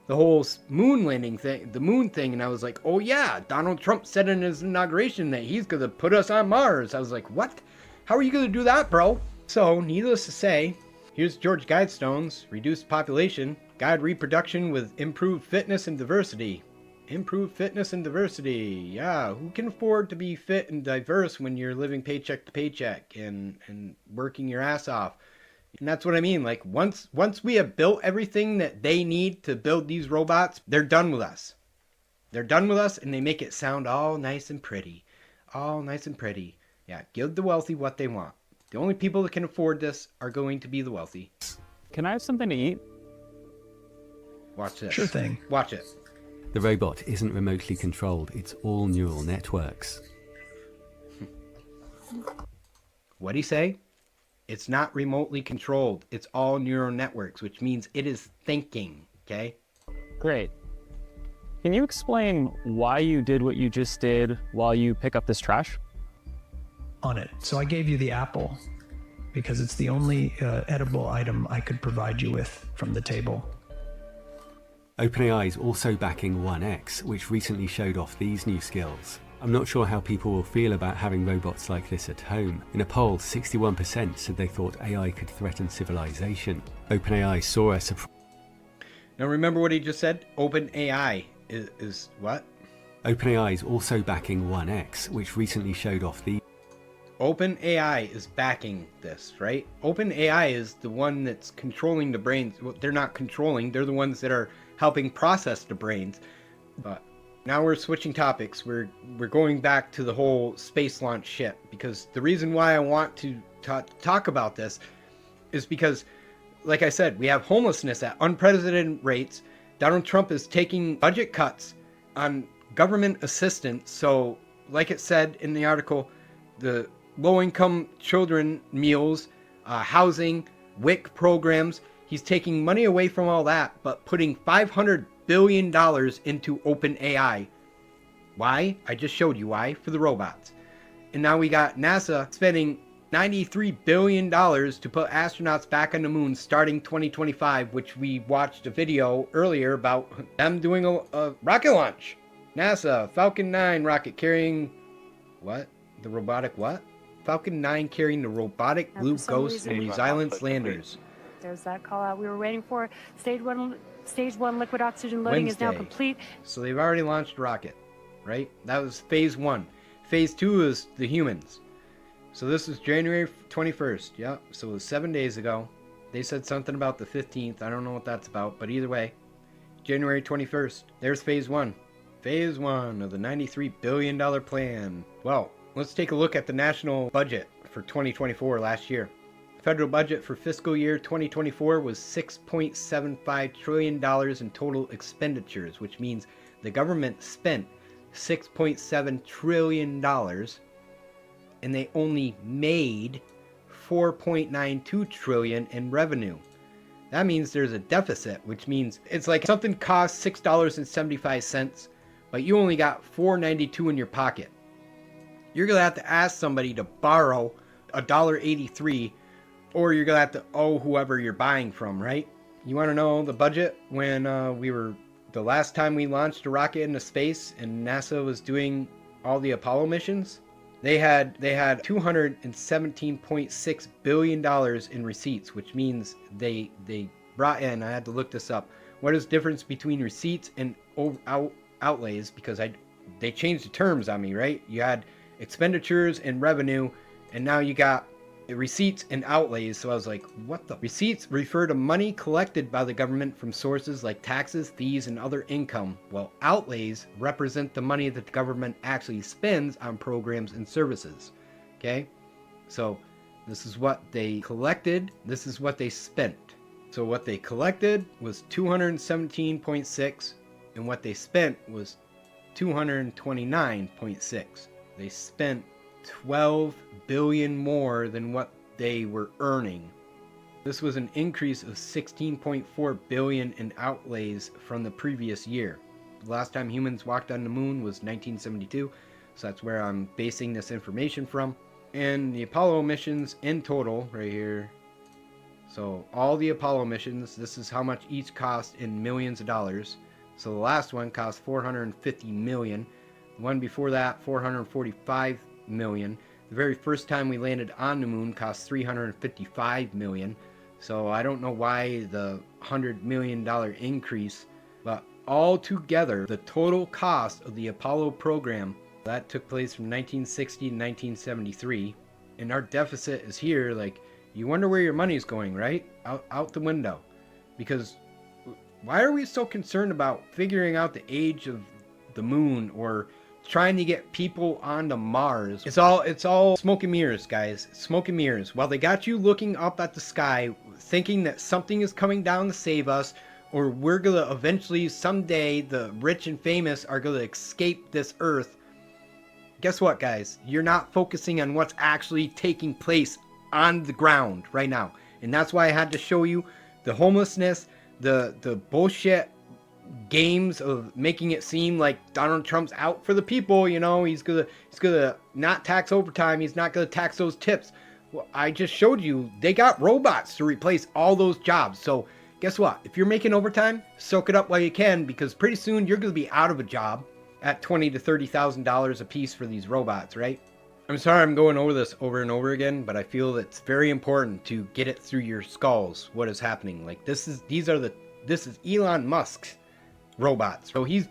the whole moon landing thing, the moon thing, and I was like, oh yeah, Donald Trump said in his inauguration that he's going to put us on Mars. I was like, what? How are you going to do that, bro? So, needless to say, here's George Guidestone's Reduced Population, Guide Reproduction with Improved Fitness and Diversity. Improved fitness and diversity. Yeah, who can afford to be fit and diverse when you're living paycheck to paycheck and working your ass off? And that's what I mean. Like, once we have built everything that they need to build these robots, they're done with us. They're done with us, and they make it sound all nice and pretty. All nice and pretty. Yeah, give the wealthy what they want. The only people that can afford this are going to be the wealthy. Can I have something to eat? Watch this. Sure thing. Watch it. The robot isn't remotely controlled, it's all neural networks. What'd he say? It's not remotely controlled. It's all neural networks, which means it is thinking, okay? Great. Can you explain why you did what you just did while you pick up this trash? On it. So I gave you the apple because it's the only edible item I could provide you with from the table. OpenAI is also backing 1X, which recently showed off these new skills. I'm not sure how people will feel about having robots like this at home. In a poll, 61% said they thought AI could threaten civilization. OpenAI saw a surprise. Now remember what he just said? OpenAI is what? OpenAI is also backing 1X, which recently showed off the... OpenAI is backing this, right? OpenAI is the one that's controlling the brains. Well, they're not controlling. They're the ones that are helping process the brains. But now we're switching topics. We're going back to the whole space launch shit, because the reason why I want to talk about this is because, like I said, we have homelessness at unprecedented rates. Donald Trump is taking budget cuts on government assistance. So, like it said in the article, the low-income children meals, housing, WIC programs. He's taking money away from all that, but putting $500 billion into OpenAI. Why? I just showed you why, for the robots. And now we got NASA spending $93 billion to put astronauts back on the moon starting 2025, which we watched a video earlier about them doing a rocket launch. NASA, Falcon 9 rocket carrying... what? The robotic what? Falcon 9 carrying the robotic Blue Ghost and Resilience landers. There's that call out we were waiting for. Stage one liquid oxygen loading is now complete. So they've already launched a rocket, right? That was phase 1. Phase 2 is the humans. So this is January 21st. Yep. So it was 7 days ago. They said something about the 15th. I don't know what that's about, but either way, January 21st. There's phase 1. Phase 1 of the $93 billion plan. Well, let's take a look at the national budget for 2024 last year. Federal budget for fiscal year 2024 was $6.75 trillion in total expenditures, which means the government spent $6.7 trillion and they only made $4.92 trillion in revenue. That means there's a deficit, which means it's like something costs $6.75, but you only got $4.92 in your pocket. You're going to have to ask somebody to borrow $1.83, or you're going to have to owe whoever you're buying from, right? You want to know the budget when the last time we launched a rocket into space and NASA was doing all the Apollo missions? They had $217.6 billion in receipts, which means they brought in, I had to look this up, what is the difference between receipts and outlays, because they changed the terms on me, right? You had expenditures and revenue, and now you got receipts and outlays. So I was like, what the? Receipts refer to money collected by the government from sources like taxes, fees, and other income, while outlays represent the money that the government actually spends on programs and services. Okay? So this is what they collected, this is what they spent. So what they collected was 217.6, and what they spent was 229.6. They spent 12 billion more than what they were earning. This was an increase of 16.4 billion in outlays from the previous year. The last time humans walked on the moon was 1972, so that's where I'm basing this information from. And the Apollo missions in total, right here. So all the Apollo missions, this is how much each cost in millions of dollars. So the last one cost 450 million. The one before that, 445 million. The very first time we landed on the moon cost 355 million. So I don't know why the $100 million increase, but all together, the total cost of the Apollo program, that took place from 1960 to 1973. And our deficit is here, like, you wonder where your money's going, right? Out the window. Because why are we so concerned about figuring out the age of the moon or trying to get people onto Mars? It's all smoke and mirrors, guys. Smoke and mirrors. While they got you looking up at the sky, thinking that something is coming down to save us, or we're gonna eventually, someday, the rich and famous are gonna escape this earth. Guess what, guys? You're not focusing on what's actually taking place on the ground right now. And that's why I had to show you the homelessness, the bullshit games of making it seem like Donald Trump's out for the people. You know, he's gonna not tax overtime. He's not gonna tax those tips. Well, I just showed you they got robots to replace all those jobs. So guess what? If you're making overtime, soak it up while you can, because pretty soon you're gonna be out of a job at $20,000 to $30,000 a piece for these robots, right? I'm sorry I'm going over this over and over again, but I feel it's very important to get it through your skulls what is happening. Like this is Elon Musk's robots. So he's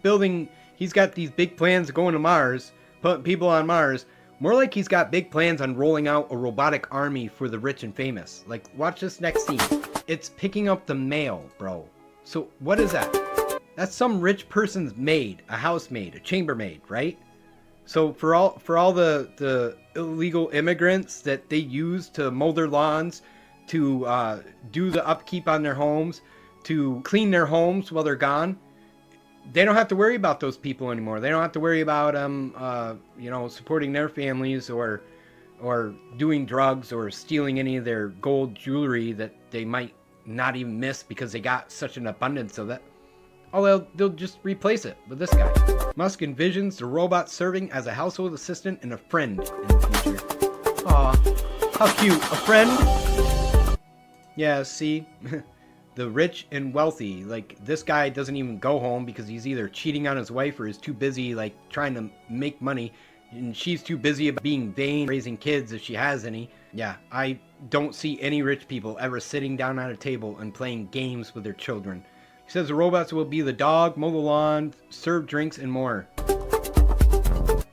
got these big plans of going to Mars, putting people on Mars. More like he's got big plans on rolling out a robotic army for the rich and famous. Like, watch this next scene. It's picking up the mail, bro. So what is that? That's some rich person's maid, a housemaid, a chambermaid, right? So for all the illegal immigrants that they use to mow their lawns, to do the upkeep on their homes, to clean their homes while they're gone, they don't have to worry about those people anymore. They don't have to worry about supporting their families or doing drugs or stealing any of their gold jewelry that they might not even miss because they got such an abundance of it. Oh, they'll just replace it with this guy. Musk envisions the robot serving as a household assistant and a friend in the future. Aw, how cute, a friend? Yeah, see? The rich and wealthy, like this guy doesn't even go home because he's either cheating on his wife or is too busy like trying to make money, and she's too busy about being vain, raising kids if she has any. Yeah, I don't see any rich people ever sitting down at a table and playing games with their children. He says the robots will be the dog, mow the lawn, serve drinks, and more. And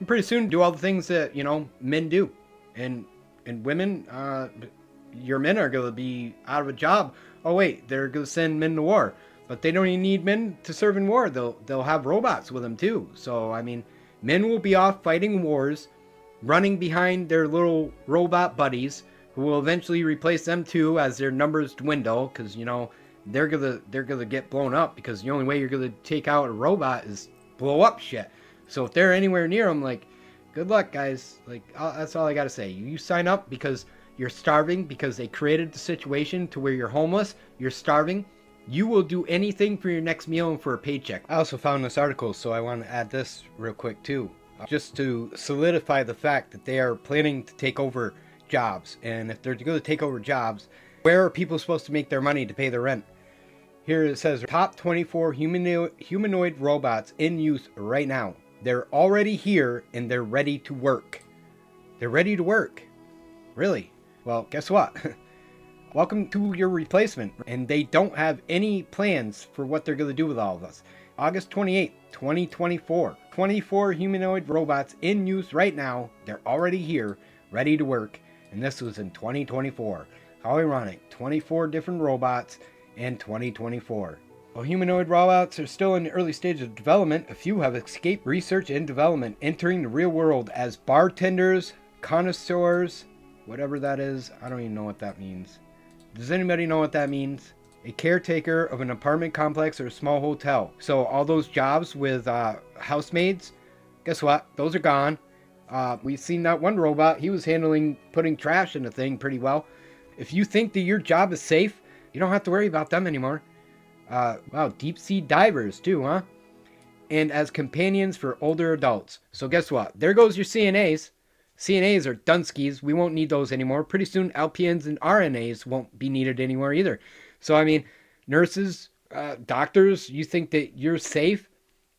pretty soon do all the things that, men do. And women, your men are going to be out of a job. Oh wait, they're going to send men to war. But they don't even need men to serve in war. They'll have robots with them too. So, I mean, men will be off fighting wars, running behind their little robot buddies, who will eventually replace them too as their numbers dwindle, because, they're gonna get blown up, because the only way you're gonna take out a robot is blow up shit. So if they're anywhere near them, like, good luck, guys. Like, that's all I gotta say. You sign up because you're starving, because they created the situation to where you're homeless, you're starving. You will do anything for your next meal and for a paycheck. I also found this article, so I want to add this real quick too, just to solidify the fact that they are planning to take over jobs. And if they're going to take over jobs, where are people supposed to make their money to pay their rent? Here it says top 24 humanoid robots in use right now. They're already here and they're ready to work. They're ready to work. Really? Well, guess what? Welcome to your replacement. And they don't have any plans for what they're going to do with all of us. August 28th, 2024. 24 humanoid robots in use right now. They're already here, ready to work. And this was in 2024. How ironic. 24 different robots in 2024. While humanoid robots are still in the early stage of development, a few have escaped research and development, entering the real world as bartenders, connoisseurs, whatever that is. I don't even know what that means. Does anybody know what that means? a caretaker of an apartment complex or a small hotel. So all those jobs with housemaids, guess what? Those are gone. We've seen that one robot. He was putting trash in the thing pretty well. If you think that your job is safe, you don't have to worry about them anymore. Wow, deep sea divers too, huh? And as companions for older adults. So guess what? There goes your CNAs. CNAs are dunskies. We won't need those anymore. Pretty soon LPNs and RNAs won't be needed anymore either. So I mean, nurses, doctors, you think that you're safe?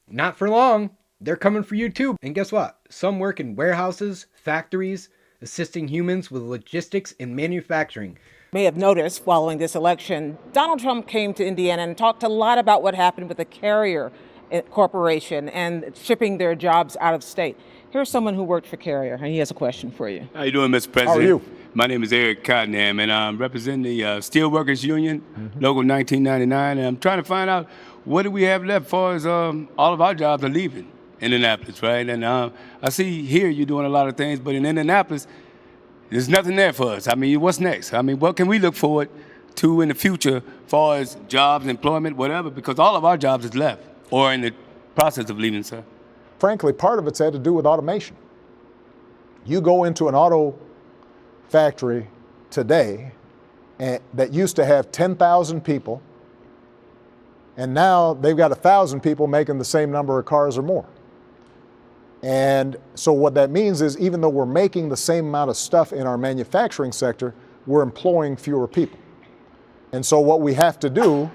Not for long. They're coming for you too. And guess what? Some work in warehouses, factories, assisting humans with logistics and manufacturing. May have noticed following this election, Donald Trump came to Indiana and talked a lot about what happened with the Carrier Corporation and shipping their jobs out of state. Here's someone who worked for Carrier, and he has a question for you. How you doing, Mr. President? How are you? My name is Eric Cottenham, and I'm representing the Steelworkers Union, Local 1999, and I'm trying to find out what do we have left as far as all of our jobs are leaving Indianapolis, right? And I see here you're doing a lot of things, but in Indianapolis, there's nothing there for us. I mean, what's next? I mean, what can we look forward to in the future as far as jobs, employment, whatever, because all of our jobs is left or in the process of leaving, sir. Frankly, part of it's had to do with automation. You go into an auto factory today that used to have 10,000 people, and now they've got 1,000 people making the same number of cars or more. And so what that means is even though we're making the same amount of stuff in our manufacturing sector, we're employing fewer people. And so what we have to do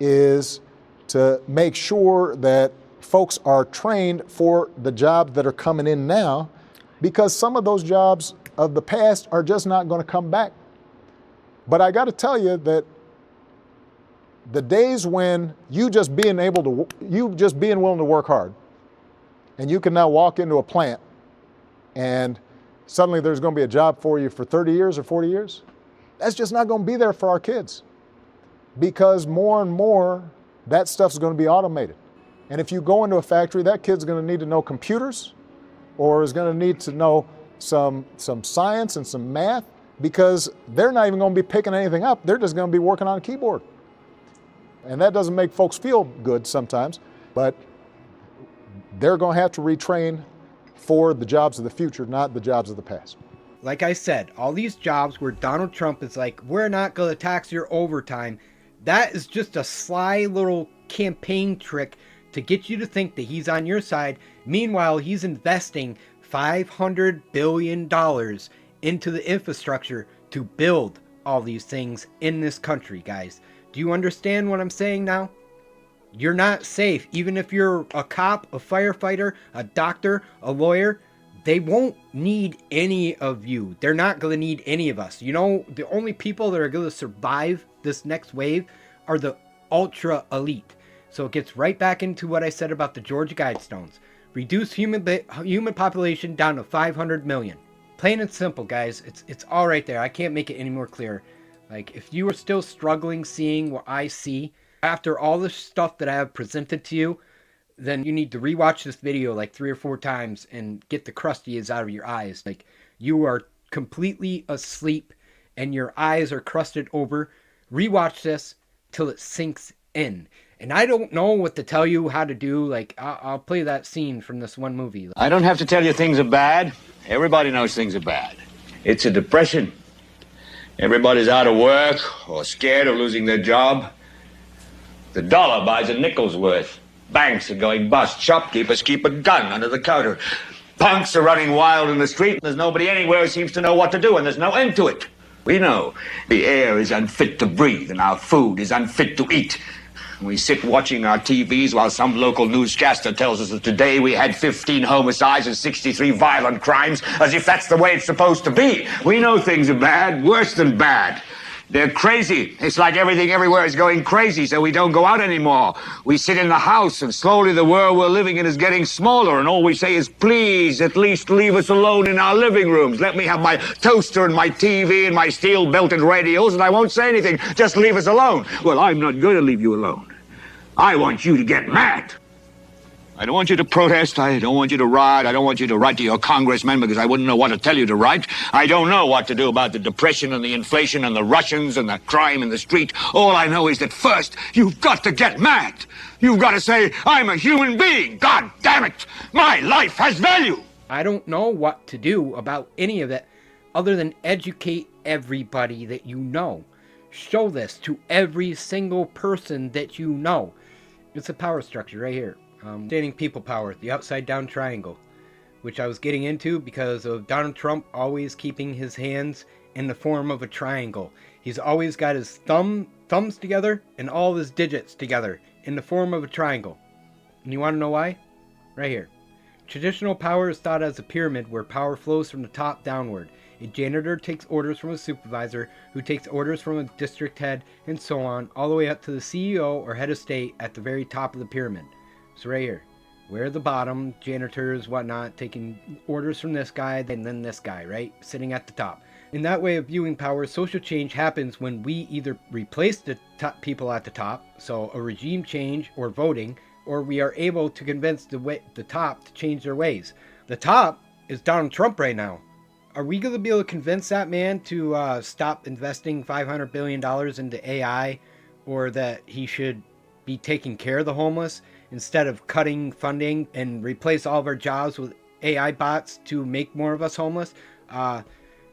is to make sure that folks are trained for the jobs that are coming in now, because some of those jobs of the past are just not going to come back. But I got to tell you that the days when you just being willing to work hard, and you can now walk into a plant and suddenly there's going to be a job for you for 30 years or 40 years, that's just not going to be there for our kids, because more and more that stuff's going to be automated. And if you go into a factory, that kid's going to need to know computers or is going to need to know some science and some math, because they're not even going to be picking anything up. They're just going to be working on a keyboard. And that doesn't make folks feel good sometimes, but they're going to have to retrain for the jobs of the future, not the jobs of the past. Like I said, all these jobs where Donald Trump is like, we're not going to tax your overtime, that is just a sly little campaign trick to get you to think that he's on your side. Meanwhile, he's investing $500 billion into the infrastructure to build all these things in this country, guys. Do you understand what I'm saying now? You're not safe. Even if you're a cop, a firefighter, a doctor, a lawyer, they won't need any of you. They're not going to need any of us. You know, the only people that are going to survive this next wave are the ultra elite. So it gets right back into what I said about the Georgia Guidestones. Reduce human population down to 500 million. Plain and simple, guys. It's all right there. I can't make it any more clear. Like, if you are still struggling seeing what I see after all the stuff that I have presented to you, then you need to rewatch this video like 3 or 4 times and get the crusties out of your eyes. Like, you are completely asleep and your eyes are crusted over. Rewatch this till it sinks in. And I don't know what to tell you how to do. Like, I'll play that scene from this one movie. I don't have to tell you things are bad. Everybody knows things are bad. It's a depression. Everybody's out of work or scared of losing their job. The dollar buys a nickel's worth. Banks are going bust. Shopkeepers keep a gun under the counter. Punks are running wild in the street. There's nobody anywhere who seems to know what to do, and there's no end to it. We know the air is unfit to breathe, and our food is unfit to eat. We sit watching our TVs while some local newscaster tells us that today we had 15 homicides and 63 violent crimes, as if that's the way it's supposed to be. We know things are bad, worse than bad. They're crazy. It's like everything everywhere is going crazy, so we don't go out anymore. We sit in the house, and slowly the world we're living in is getting smaller, and all we say is, please, at least leave us alone in our living rooms. Let me have my toaster and my TV and my steel-belted radios, and I won't say anything. Just leave us alone. Well, I'm not going to leave you alone. I want you to get mad. I don't want you to protest. I don't want you to riot. I don't want you to write to your congressmen because I wouldn't know what to tell you to write. I don't know what to do about the depression and the inflation and the Russians and the crime in the street. All I know is that first, you've got to get mad. You've got to say, I'm a human being. God damn it. My life has value. I don't know what to do about any of it other than educate everybody that you know. Show this to every single person that you know. It's a power structure right here. Standing people power, the upside down triangle, which I was getting into because of Donald Trump always keeping his hands in the form of a triangle. He's always got his thumbs together and all of his digits together in the form of a triangle. And you want to know why? Right here. Traditional power is thought as a pyramid where power flows from the top downward. A janitor takes orders from a supervisor, who takes orders from a district head, and so on, all the way up to the CEO or head of state at the very top of the pyramid. So right here, we're at the bottom, janitors, whatnot, taking orders from this guy, and then this guy, right? Sitting at the top. In that way of viewing power, social change happens when we either replace the top people at the top, so a regime change or voting, or we are able to convince the top to change their ways. The top is Donald Trump right now. Are we going to be able to convince that man to stop investing $500 billion into AI, or that he should be taking care of the homeless instead of cutting funding and replace all of our jobs with AI bots to make more of us homeless?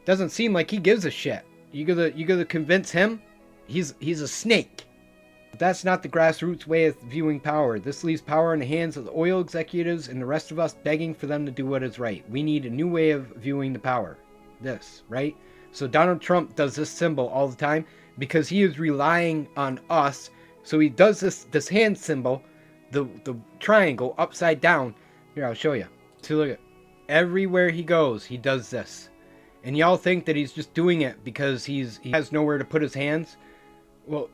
Doesn't seem like he gives a shit. You gonna convince him? He's a snake. But that's not the grassroots way of viewing power. This leaves power in the hands of the oil executives and the rest of us begging for them to do what is right. We need a new way of viewing the power. This, right? So Donald Trump does this symbol all the time because he is relying on us. So he does this hand symbol, the triangle upside down. Here, I'll show you. So look at everywhere he goes, he does this. And y'all think that he's just doing it because he has nowhere to put his hands. Well,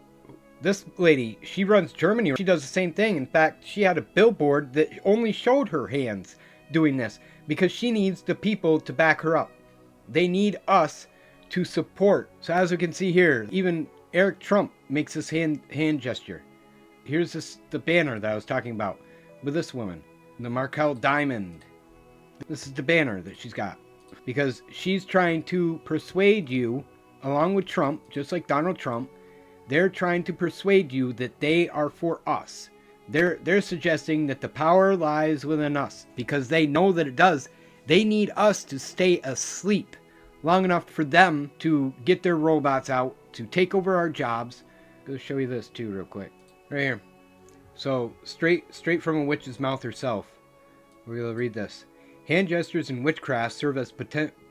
this lady, she runs Germany. She does the same thing. In fact, she had a billboard that only showed her hands doing this because she needs the people to back her up. They need us to support. So as we can see here, even Eric Trump makes this hand gesture. Here's the banner that I was talking about with this woman, the Markel Diamond. This is the banner that she's got because she's trying to persuade you, along with Trump, just like Donald Trump. They're trying to persuade you that they are for us. They're suggesting that the power lies within us because they know that it does. They need us to stay asleep long enough for them to get their robots out to take over our jobs. Go show you this too real quick. Right here. So straight from a witch's mouth herself. We're going to read this. Hand gestures in witchcraft serve as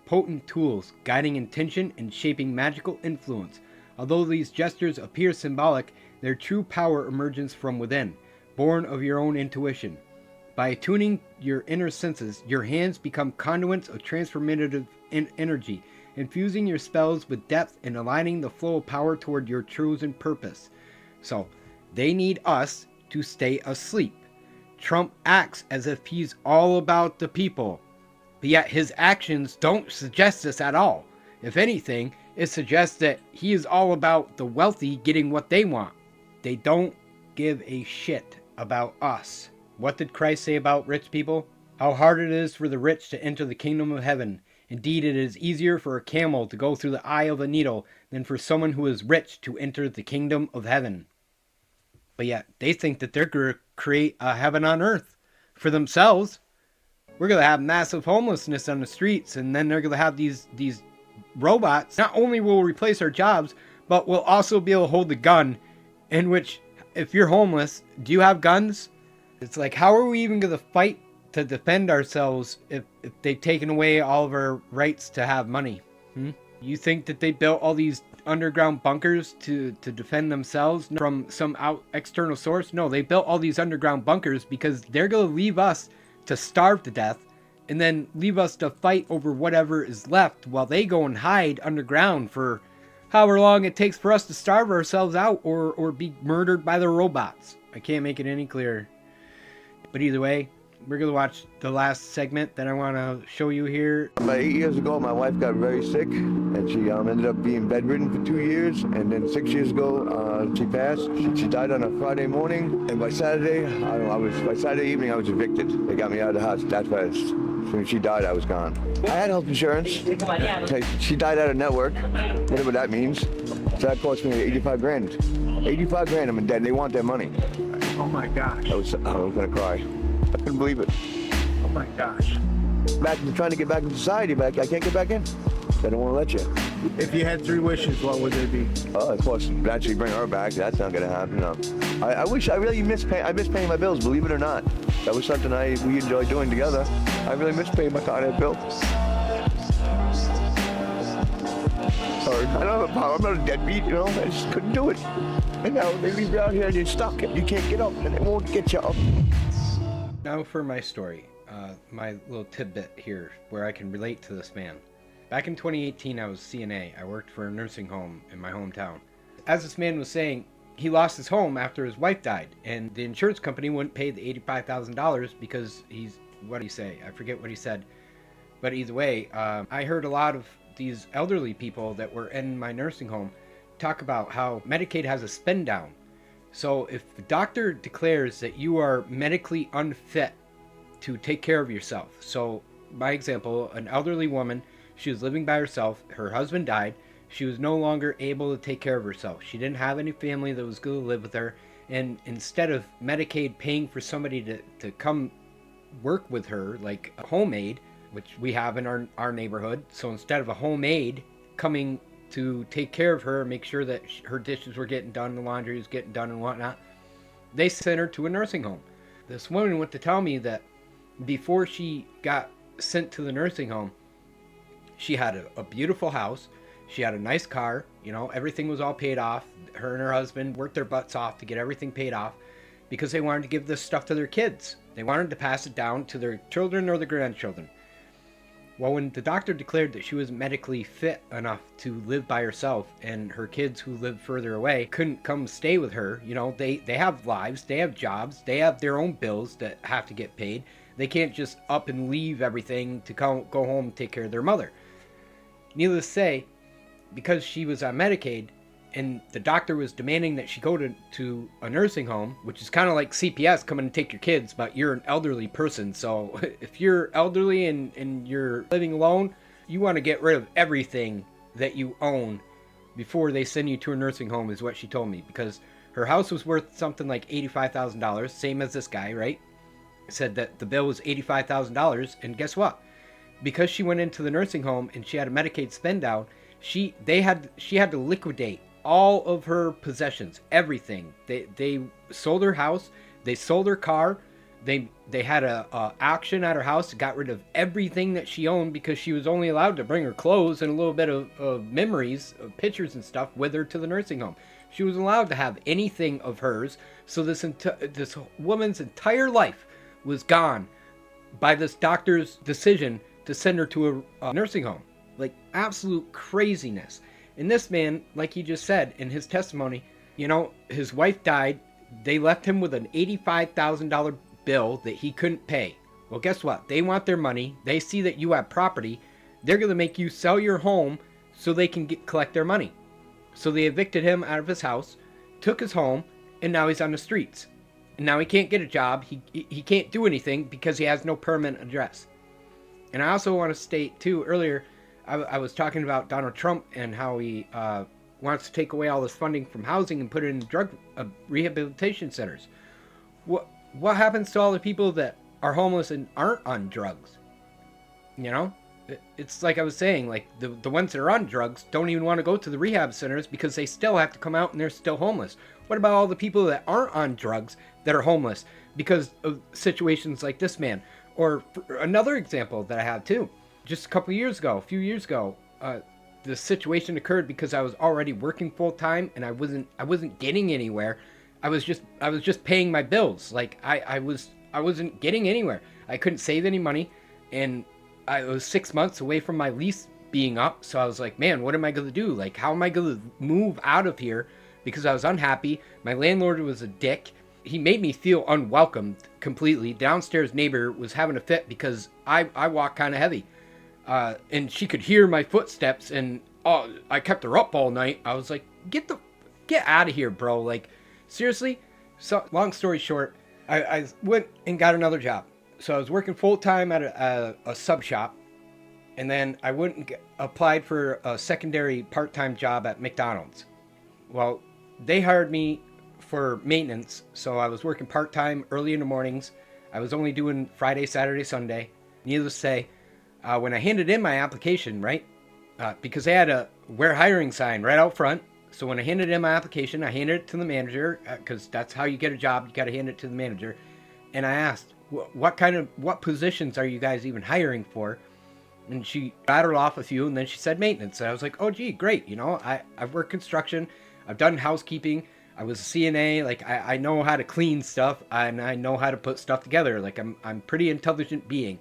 potent tools, guiding intention and shaping magical influence. Although these gestures appear symbolic, their true power emerges from within, born of your own intuition. By attuning your inner senses, your hands become conduits of transformative energy, infusing your spells with depth and aligning the flow of power toward your chosen purpose. So, they need us to stay asleep. Trump acts as if he's all about the people, but yet his actions don't suggest this at all. If anything, it suggests that he is all about the wealthy getting what they want. They don't give a shit about us. What did Christ say about rich people? How hard it is for the rich to enter the kingdom of heaven. Indeed, it is easier for a camel to go through the eye of a needle than for someone who is rich to enter the kingdom of heaven. But yet, they think that they're going to create a heaven on earth for themselves. We're going to have massive homelessness on the streets, and then they're going to have these robots. Not only will replace our jobs, but will also be able to hold the gun, in which, if you're homeless, do you have guns? It's like, how are we even going to fight to defend ourselves if they've taken away all of our rights to have money? You think that they built all these underground bunkers to defend themselves from some external source? No, they built all these underground bunkers because they're going to leave us to starve to death and then leave us to fight over whatever is left while they go and hide underground for however long it takes for us to starve ourselves out or be murdered by the robots. I can't make it any clearer. But either way, We're going to watch the last segment that I want to show you here. About 8 years ago, my wife got very sick, and she ended up being bedridden for 2 years. And then 6 years ago, she passed. She died on a Friday morning, and by Saturday, by Saturday evening, I was evicted. They got me out of the house that fast. As soon as she died, I was gone. I had health insurance. She died out of network, whatever that means. So that cost me 85 grand. 85 grand, I'm in debt. They want their money. Oh my gosh. I was gonna cry. I couldn't believe it. Oh my gosh. Trying to get back in society, but I can't get back in. They don't want to let you. If you had 3 wishes, what would they be? Of course, actually bring her back. That's not going to happen. No. I really miss paying my bills, believe it or not. That was something we enjoyed doing together. I really miss paying my car bill. Sorry, I don't have a power. I'm not a deadbeat, you know. I just couldn't do it. And now they leave you out here and you're stuck. You can't get up, and they won't get you up. Now for my story, my little tidbit here where I can relate to this man. Back in 2018, I was CNA. I worked for a nursing home in my hometown. As this man was saying, he lost his home after his wife died, and the insurance company wouldn't pay the $85,000 because what did he say? I forget what he said. But either way, I heard a lot of these elderly people that were in my nursing home talk about how Medicaid has a spend down. So if the doctor declares that you are medically unfit to take care of yourself, so by example, an elderly woman, she was living by herself, her husband died, she was no longer able to take care of herself. She didn't have any family that was going to live with her, and instead of Medicaid paying for somebody to come work with her, like a home aide, which we have in our neighborhood, so instead of a home aide coming to take care of her, make sure that her dishes were getting done, the laundry was getting done and whatnot, they sent her to a nursing home. This woman went to tell me that before she got sent to the nursing home, she had a beautiful house, she had a nice car, you know, everything was all paid off. Her and her husband worked their butts off to get everything paid off because they wanted to give this stuff to their kids. They wanted to pass it down to their children or their grandchildren. Well, when the doctor declared that she was medically fit enough to live by herself and her kids who lived further away couldn't come stay with her, you know, they have lives, they have jobs, they have their own bills that have to get paid. They can't just up and leave everything to go home and take care of their mother. Needless to say, because she was on Medicaid and the doctor was demanding that she go to a nursing home, which is kind of like CPS coming to take your kids, but you're an elderly person. So if you're elderly and you're living alone, you want to get rid of everything that you own before they send you to a nursing home, is what she told me, because her house was worth something like $85,000, same as this guy, right? Said that the bill was $85,000, and guess what? Because she went into the nursing home and she had a Medicaid spend down, she had to liquidate all of her possessions, everything. They sold her house, they sold her car, they had a auction at her house, got rid of everything that she owned because she was only allowed to bring her clothes and a little bit of memories, of pictures and stuff with her to the nursing home. She was allowed to have anything of hers, so this woman's entire life was gone by this doctor's decision to send her to a nursing home. Like, absolute craziness. And this man, like he just said in his testimony, you know, his wife died. They left him with an $85,000 bill that he couldn't pay. Well, guess what? They want their money. They see that you have property. They're going to make you sell your home so they can collect their money. So they evicted him out of his house, took his home, and now he's on the streets. And now he can't get a job. He can't do anything because he has no permanent address. And I also want to state, too, earlier, I was talking about Donald Trump and how he wants to take away all this funding from housing and put it in drug rehabilitation centers. What happens to all the people that are homeless and aren't on drugs? You know? It's like I was saying, like the ones that are on drugs don't even want to go to the rehab centers because they still have to come out and they're still homeless. What about all the people that aren't on drugs that are homeless because of situations like this man? Or another example that I have too. Just a few years ago, the situation occurred because I was already working full time and I wasn't getting anywhere. I was just paying my bills. Like I wasn't getting anywhere. I couldn't save any money, and I was 6 months away from my lease being up. So I was like, man, what am I going to do? Like, how am I going to move out of here? Because I was unhappy. My landlord was a dick. he made me feel unwelcomed completely. Downstairs neighbor was having a fit because I walk kind of heavy. And she could hear my footsteps, and I kept her up all night. I was like, get out of here, bro. Like, seriously? So, long story short, I went and got another job. So I was working full-time at a sub shop, and then I went and applied for a secondary part-time job at McDonald's. Well, they hired me for maintenance, so I was working part-time early in the mornings. I was only doing Friday, Saturday, Sunday. Needless to say, when I handed in my application, right, because they had a "we're hiring" sign right out front, so when I handed in my application, I handed it to the manager, because that's how you get a job. You got to hand it to the manager. And I asked, what positions are you guys even hiring for? And she rattled off a few, and then she said maintenance. And I was like, oh, gee, great. You know, I've worked construction. I've done housekeeping. I was a CNA. Like, I know how to clean stuff, and I know how to put stuff together. Like, I'm pretty intelligent being.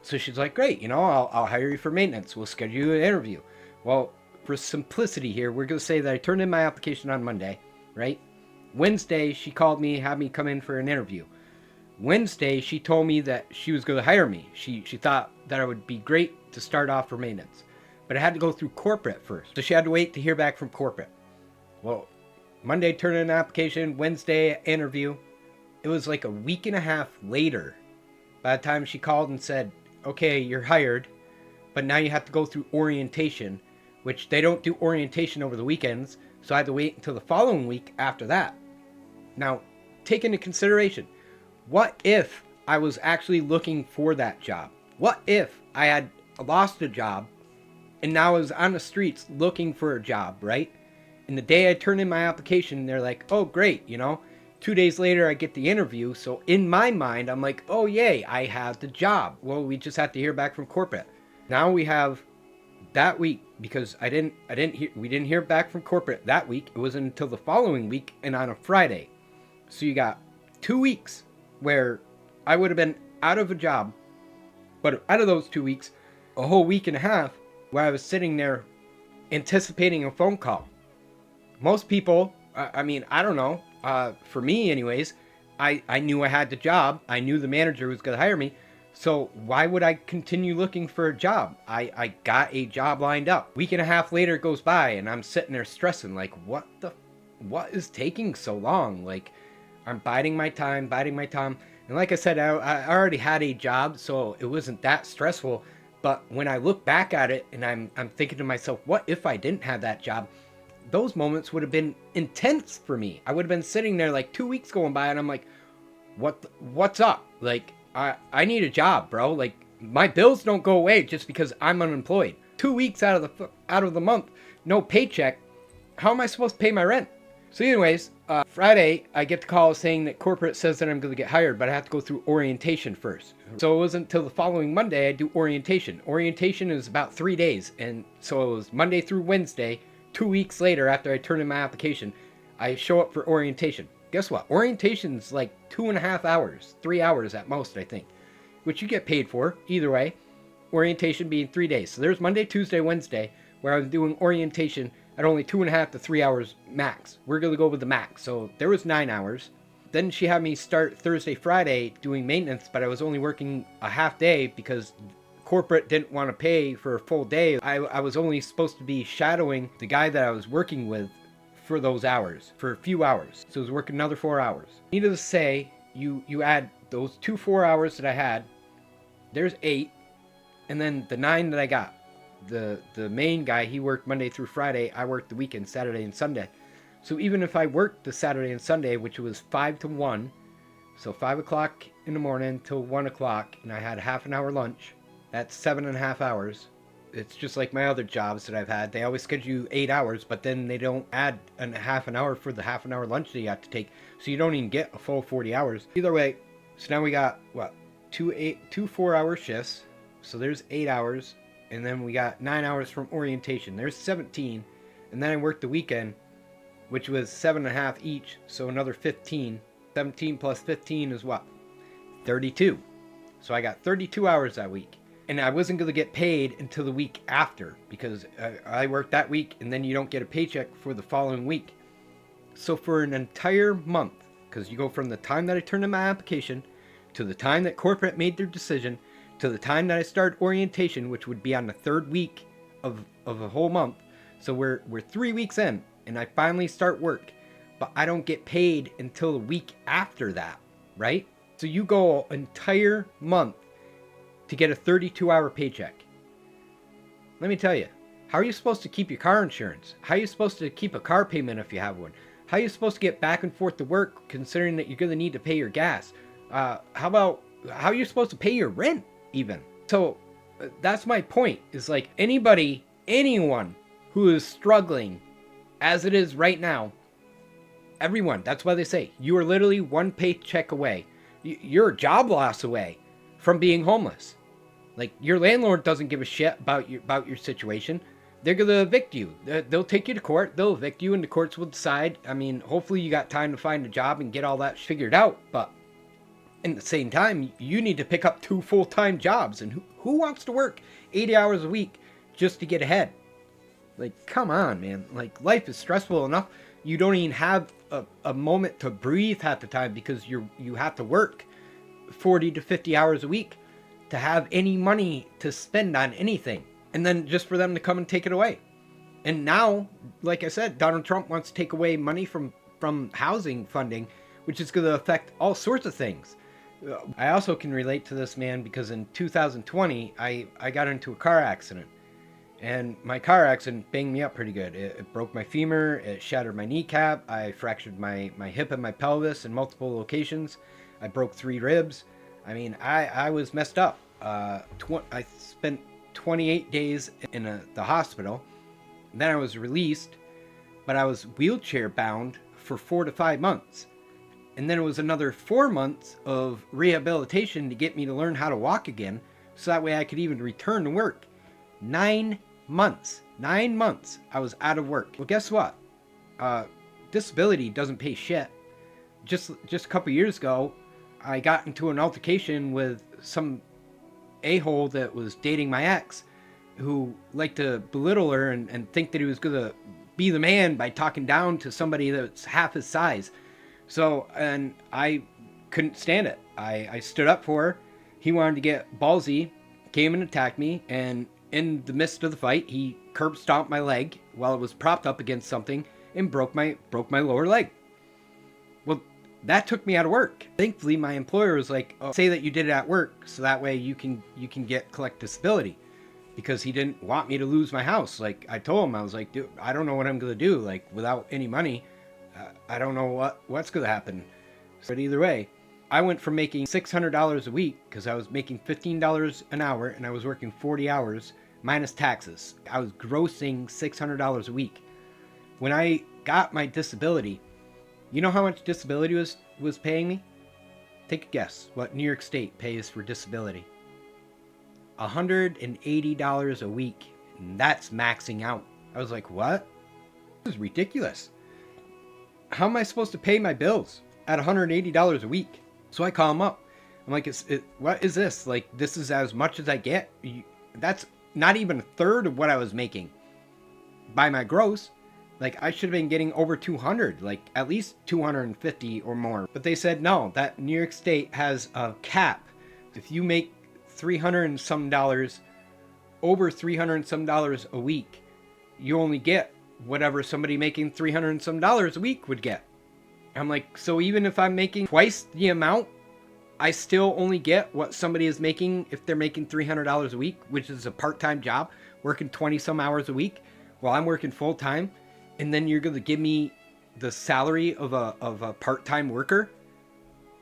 So she's like, great, you know, I'll hire you for maintenance. We'll schedule you an interview. Well, for simplicity here, we're going to say that I turned in my application on Monday, right? Wednesday, she called me, had me come in for an interview. Wednesday, she told me that she was going to hire me. She thought that I would be great to start off for maintenance. But I had to go through corporate first. So she had to wait to hear back from corporate. Well, Monday, turned in an application. Wednesday, interview. It was like a week and a half later by the time she called and said, okay, you're hired, but now you have to go through orientation, which they don't do orientation over the weekends, so I had to wait until the following week after that. Now, take into consideration, what if I was actually looking for that job? What if I had lost a job and now I was on the streets looking for a job, right? And the day I turned in my application, they're like, oh, great, you know? 2 days later, I get the interview. So in my mind, I'm like, oh, yay, I have the job. Well, we just have to hear back from corporate. Now we have that week, because we didn't hear back from corporate that week. It wasn't until the following week and on a Friday. So you got 2 weeks where I would have been out of a job. But out of those 2 weeks, a whole week and a half where I was sitting there anticipating a phone call. Most people, I mean, I don't know. For me anyways, I knew I had the job. I knew the manager was going to hire me. So why would I continue looking for a job? I got a job lined up. Week and a half later it goes by, and I'm sitting there stressing, like, what is taking so long? Like, I'm biding my time. And like I said, I already had a job, so it wasn't that stressful. But when I look back at it and I'm thinking to myself, what if I didn't have that job? Those moments would have been intense for me. I would have been sitting there like 2 weeks going by, and I'm like, what's up? Like, I need a job, bro. Like, my bills don't go away just because I'm unemployed. 2 weeks out of the month, no paycheck. How am I supposed to pay my rent? So anyways, Friday, I get the call saying that corporate says that I'm going to get hired, but I have to go through orientation first. So it wasn't until the following Monday I do orientation. Orientation is about 3 days. And so it was Monday through Wednesday. 2 weeks later, after I turned in my application, I show up for orientation. Guess what? Orientation's like 2.5 hours, 3 hours at most, I think, which you get paid for either way. Orientation being 3 days. So there's Monday, Tuesday, Wednesday, where I was doing orientation at only 2.5 to 3 hours max. We're going to go with the max. So there was 9 hours. Then she had me start Thursday, Friday doing maintenance, but I was only working a half day because corporate didn't want to pay for a full day. I was only supposed to be shadowing the guy that I was working with for those hours, for a few hours. So I was working another 4 hours. Needless to say, you add those 2 4 hours that I had, there's 8, and then the 9 that I got. The main guy, he worked Monday through Friday. I worked the weekend, Saturday and Sunday. So even if I worked the Saturday and Sunday, which was 5 to 1, so 5 o'clock in the morning till 1 o'clock, and I had a half an hour lunch, that's 7.5 hours. It's just like my other jobs that I've had. They always schedule you 8 hours, but then they don't add a half an hour for the half an hour lunch that you have to take. So you don't even get a full 40 hours. Either way, so now we got, what, two 4-hour shifts. So there's 8 hours. And then we got 9 hours from orientation. There's 17. And then I worked the weekend, which was 7.5 each. So another 15. 17 plus 15 is what? 32. So I got 32 hours that week. And I wasn't going to get paid until the week after, because I worked that week and then you don't get a paycheck for the following week. So for an entire month, because you go from the time that I turned in my application to the time that corporate made their decision to the time that I started orientation, which would be on the third week of a whole month. So we're 3 weeks in, and I finally start work, but I don't get paid until a week after that, right? So you go an entire month to get a 32-hour paycheck. Let me tell you, how are you supposed to keep your car insurance? How are you supposed to keep a car payment if you have one? How are you supposed to get back and forth to work, considering that you're going to need to pay your gas? How are you supposed to pay your rent even? So that's my point, is like anyone who is struggling as it is right now, everyone, that's why they say you are literally one paycheck away. You're a job loss away from being homeless. Like, your landlord doesn't give a shit about your situation. They're going to evict you. They'll take you to court. They'll evict you, and the courts will decide. I mean, hopefully you got time to find a job and get all that figured out. But at the same time, you need to pick up 2 full-time jobs. And who wants to work 80 hours a week just to get ahead? Like, come on, man. Like, life is stressful enough. You don't even have a moment to breathe half the time because you have to work 40 to 50 hours a week to have any money to spend on anything. And then just for them to come and take it away. And now, like I said, Donald Trump wants to take away money from housing funding, which is going to affect all sorts of things. I also can relate to this, man, because in 2020, I got into a car accident. And my car accident banged me up pretty good. It broke my femur, it shattered my kneecap, I fractured my hip and my pelvis in multiple locations. I broke 3 ribs. I mean, I was messed up. I spent 28 days in the hospital. Then I was released, but I was wheelchair bound for 4 to 5 months. And then it was another 4 months of rehabilitation to get me to learn how to walk again, so that way I could even return to work. 9 months. 9 months I was out of work. Well, guess what? Disability doesn't pay shit. Just a couple years ago, I got into an altercation with some a-hole that was dating my ex, who liked to belittle her and think that he was going to be the man by talking down to somebody that's half his size. So, and I couldn't stand it. I stood up for her. He wanted to get ballsy, came and attacked me, and in the midst of the fight, he curb stomped my leg while it was propped up against something and broke my lower leg. Well, that took me out of work. Thankfully, my employer was like, oh, say that you did it at work, so that way you can collect disability, because he didn't want me to lose my house. Like, I told him, I was like, dude, I don't know what I'm gonna do. Like, without any money, I don't know what's gonna happen. But either way, I went from making $600 a week, because I was making $15 an hour and I was working 40 hours minus taxes. I was grossing $600 a week. When I got my disability, you know how much disability was paying me? Take a guess what New York State pays for disability. $180 a week. And that's maxing out. I was like, what? This is ridiculous. How am I supposed to pay my bills at $180 a week? So I call him up. I'm like, what is this? Like, this is as much as I get? That's not even a third of what I was making by my gross. Like, I should have been getting over 200, like at least 250 or more. But they said, no, that New York State has a cap. If you make $300 and some dollars, over $300 and some dollars a week, you only get whatever somebody making $300 and some dollars a week would get. I'm like, so even if I'm making twice the amount, I still only get what somebody is making if they're making $300 a week, which is a part-time job, working 20 some hours a week while I'm working full-time. And then you're going to give me the salary of a part-time worker?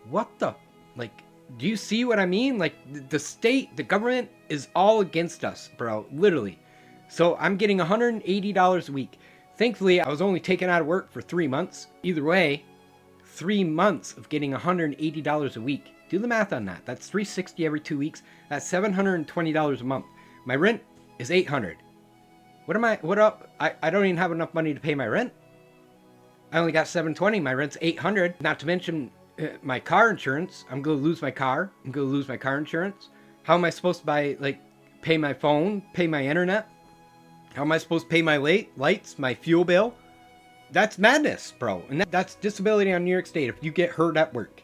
What the? Like, do you see what I mean? Like, the state, the government is all against us, bro. Literally. So I'm getting $180 a week. Thankfully, I was only taken out of work for 3 months. Either way, 3 months of getting $180 a week. Do the math on that. That's $360 every 2 weeks. That's $720 a month. My rent is $800. What up? I don't even have enough money to pay my rent. I only got $720. My rent's $800. Not to mention my car insurance. I'm going to lose my car. I'm going to lose my car insurance. How am I supposed to pay my phone, pay my internet? How am I supposed to pay my lights, my fuel bill? That's madness, bro. And that's disability on New York State if you get hurt at work.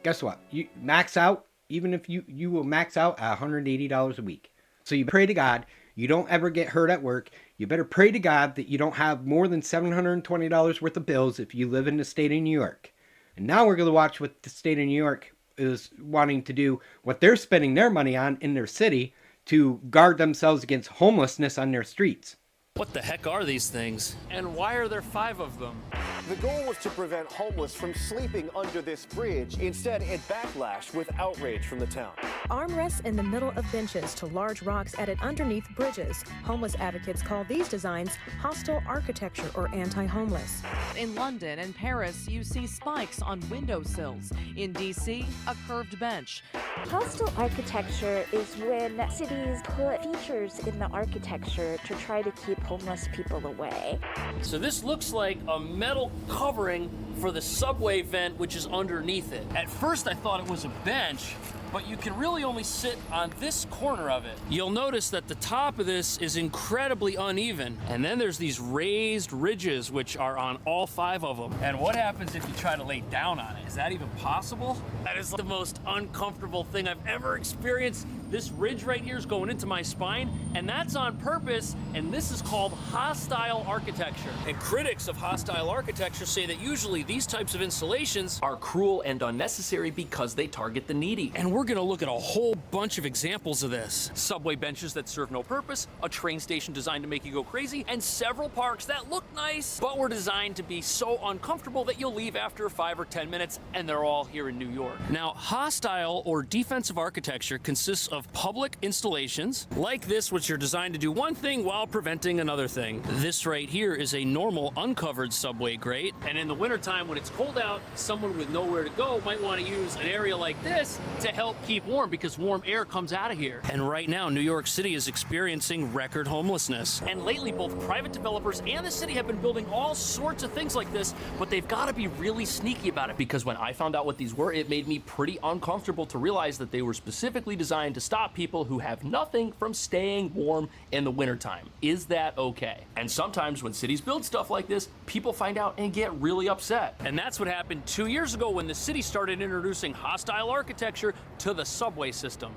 Guess what? You max out, even if you will max out at $180 a week. So you pray to God you don't ever get hurt at work. You better pray to God that you don't have more than $720 worth of bills if you live in the state of New York. And now we're going to watch what the state of New York is wanting to do, what they're spending their money on in their city to guard themselves against homelessness on their streets. What the heck are these things? And why are there 5 of them? The goal was to prevent homeless from sleeping under this bridge. Instead, it backlashed with outrage from the town. Armrests in the middle of benches to large rocks added underneath bridges. Homeless advocates call these designs hostile architecture or anti-homeless. In London and Paris, you see spikes on windowsills. In D.C., a curved bench. Hostile architecture is when cities put features in the architecture to try to keep homeless people away. So this looks like a metal covering for the subway vent, which is underneath it. At first I thought it was a bench, but you can really only sit on this corner of it. You'll notice that the top of this is incredibly uneven, and then there's these raised ridges which are on all 5 of them. And what happens if you try to lay down on it? Is that even possible? That is the most uncomfortable thing I've ever experienced. This ridge right here is going into my spine, and that's on purpose, and this is called hostile architecture. And critics of hostile architecture say that usually these types of installations are cruel and unnecessary because they target the needy. And we're gonna look at a whole bunch of examples of this. Subway benches that serve no purpose, a train station designed to make you go crazy, and several parks that look nice, but were designed to be so uncomfortable that you'll leave after 5 or 10 minutes, and they're all here in New York. Now, hostile or defensive architecture consists of public installations like this, which are designed to do one thing while preventing another thing. This right here is a normal uncovered subway grate, and in the wintertime when it's cold out, someone with nowhere to go might want to use an area like this to help keep warm because warm air comes out of here. And right now, New York City is experiencing record homelessness. And lately, both private developers and the city have been building all sorts of things like this, but they've got to be really sneaky about it, because when I found out what these were, it made me pretty uncomfortable to realize that they were specifically designed to stop people who have nothing from staying warm in the wintertime. Is that okay? And sometimes when cities build stuff like this, people find out and get really upset. And that's what happened 2 years ago when the city started introducing hostile architecture to the subway system.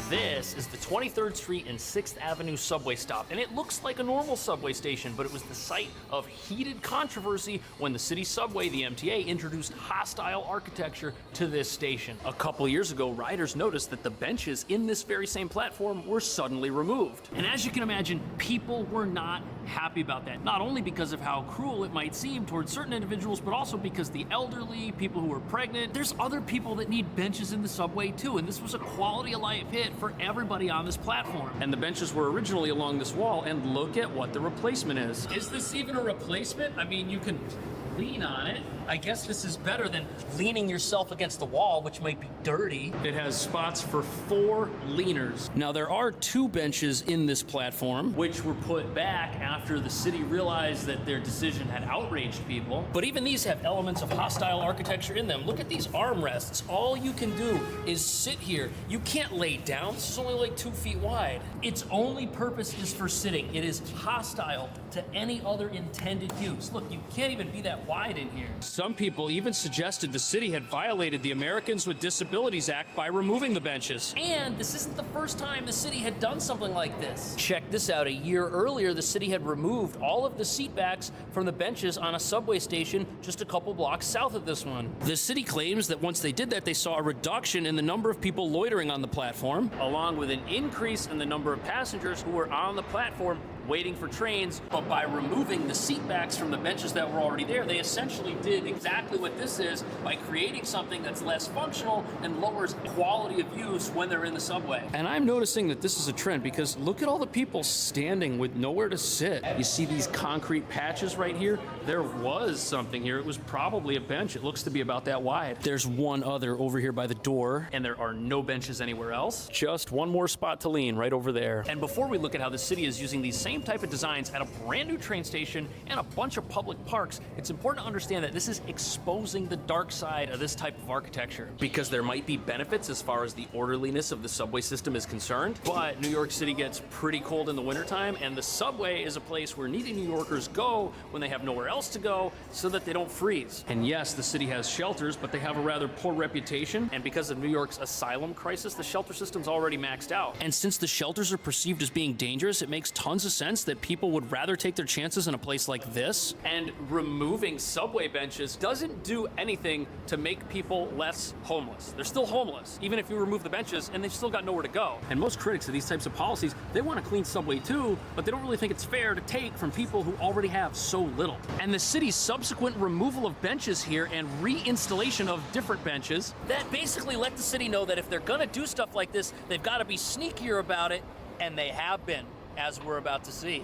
This is the 23rd Street and 6th Avenue subway stop, and it looks like a normal subway station, but it was the site of heated controversy when the city subway, the MTA, introduced hostile architecture to this station. A couple years ago, riders noticed that the benches in this very same platform were suddenly removed. And as you can imagine, people were not happy about that. Not only because of how cruel it might seem towards certain individuals, but also because the elderly, people who are pregnant, there's other people that need benches in the subway too, and this was a quality of life hit for everybody on this platform. And the benches were originally along this wall, and look at what the replacement is. Is this even a replacement? I mean, you can lean on it. I guess this is better than leaning yourself against the wall, which might be dirty. It has spots for 4 leaners. Now, there are 2 benches in this platform, which were put back after the city realized that their decision had outraged people. But even these have elements of hostile architecture in them. Look at these armrests. All you can do is sit here. You can't lay down. This is only like 2 feet wide. Its only purpose is for sitting. It is hostile to any other intended use. Look, you can't even be that wide in here. Some people even suggested the city had violated the Americans with Disabilities Act by removing the benches. And this isn't the first time the city had done something like this. Check this out. A year earlier, the city had removed all of the seat backs from the benches on a subway station just a couple blocks south of this one. The city claims that once they did that, they saw a reduction in the number of people loitering on the platform, along with an increase in the number of passengers who were on the platform waiting for trains. But by removing the seat backs from the benches that were already there, they essentially did exactly what this is by creating something that's less functional and lowers quality of use when they're in the subway. And I'm noticing that this is a trend because look at all the people standing with nowhere to sit. You see these concrete patches right here? There was something here. It was probably a bench. It looks to be about that wide. There's one other over here by the door, and there are no benches anywhere else. Just one more spot to lean right over there. And before we look at how the city is using these same same type of designs at a brand new train station and a bunch of public parks, it's important to understand that this is exposing the dark side of this type of architecture. Because there might be benefits as far as the orderliness of the subway system is concerned, but New York City gets pretty cold in the wintertime, and the subway is a place where needy New Yorkers go when they have nowhere else to go so that they don't freeze. And yes, the city has shelters, but they have a rather poor reputation, and because of New York's asylum crisis, the shelter system's already maxed out. And since the shelters are perceived as being dangerous, it makes tons of sense that people would rather take their chances in a place like this. And removing subway benches doesn't do anything to make people less homeless. They're still homeless, even if you remove the benches, and they've still got nowhere to go. And most critics of these types of policies, they want a clean subway too, but they don't really think it's fair to take from people who already have so little. And the city's subsequent removal of benches here and reinstallation of different benches, that basically let the city know that if they're gonna do stuff like this, they've gotta be sneakier about it, and they have been, as we're about to see.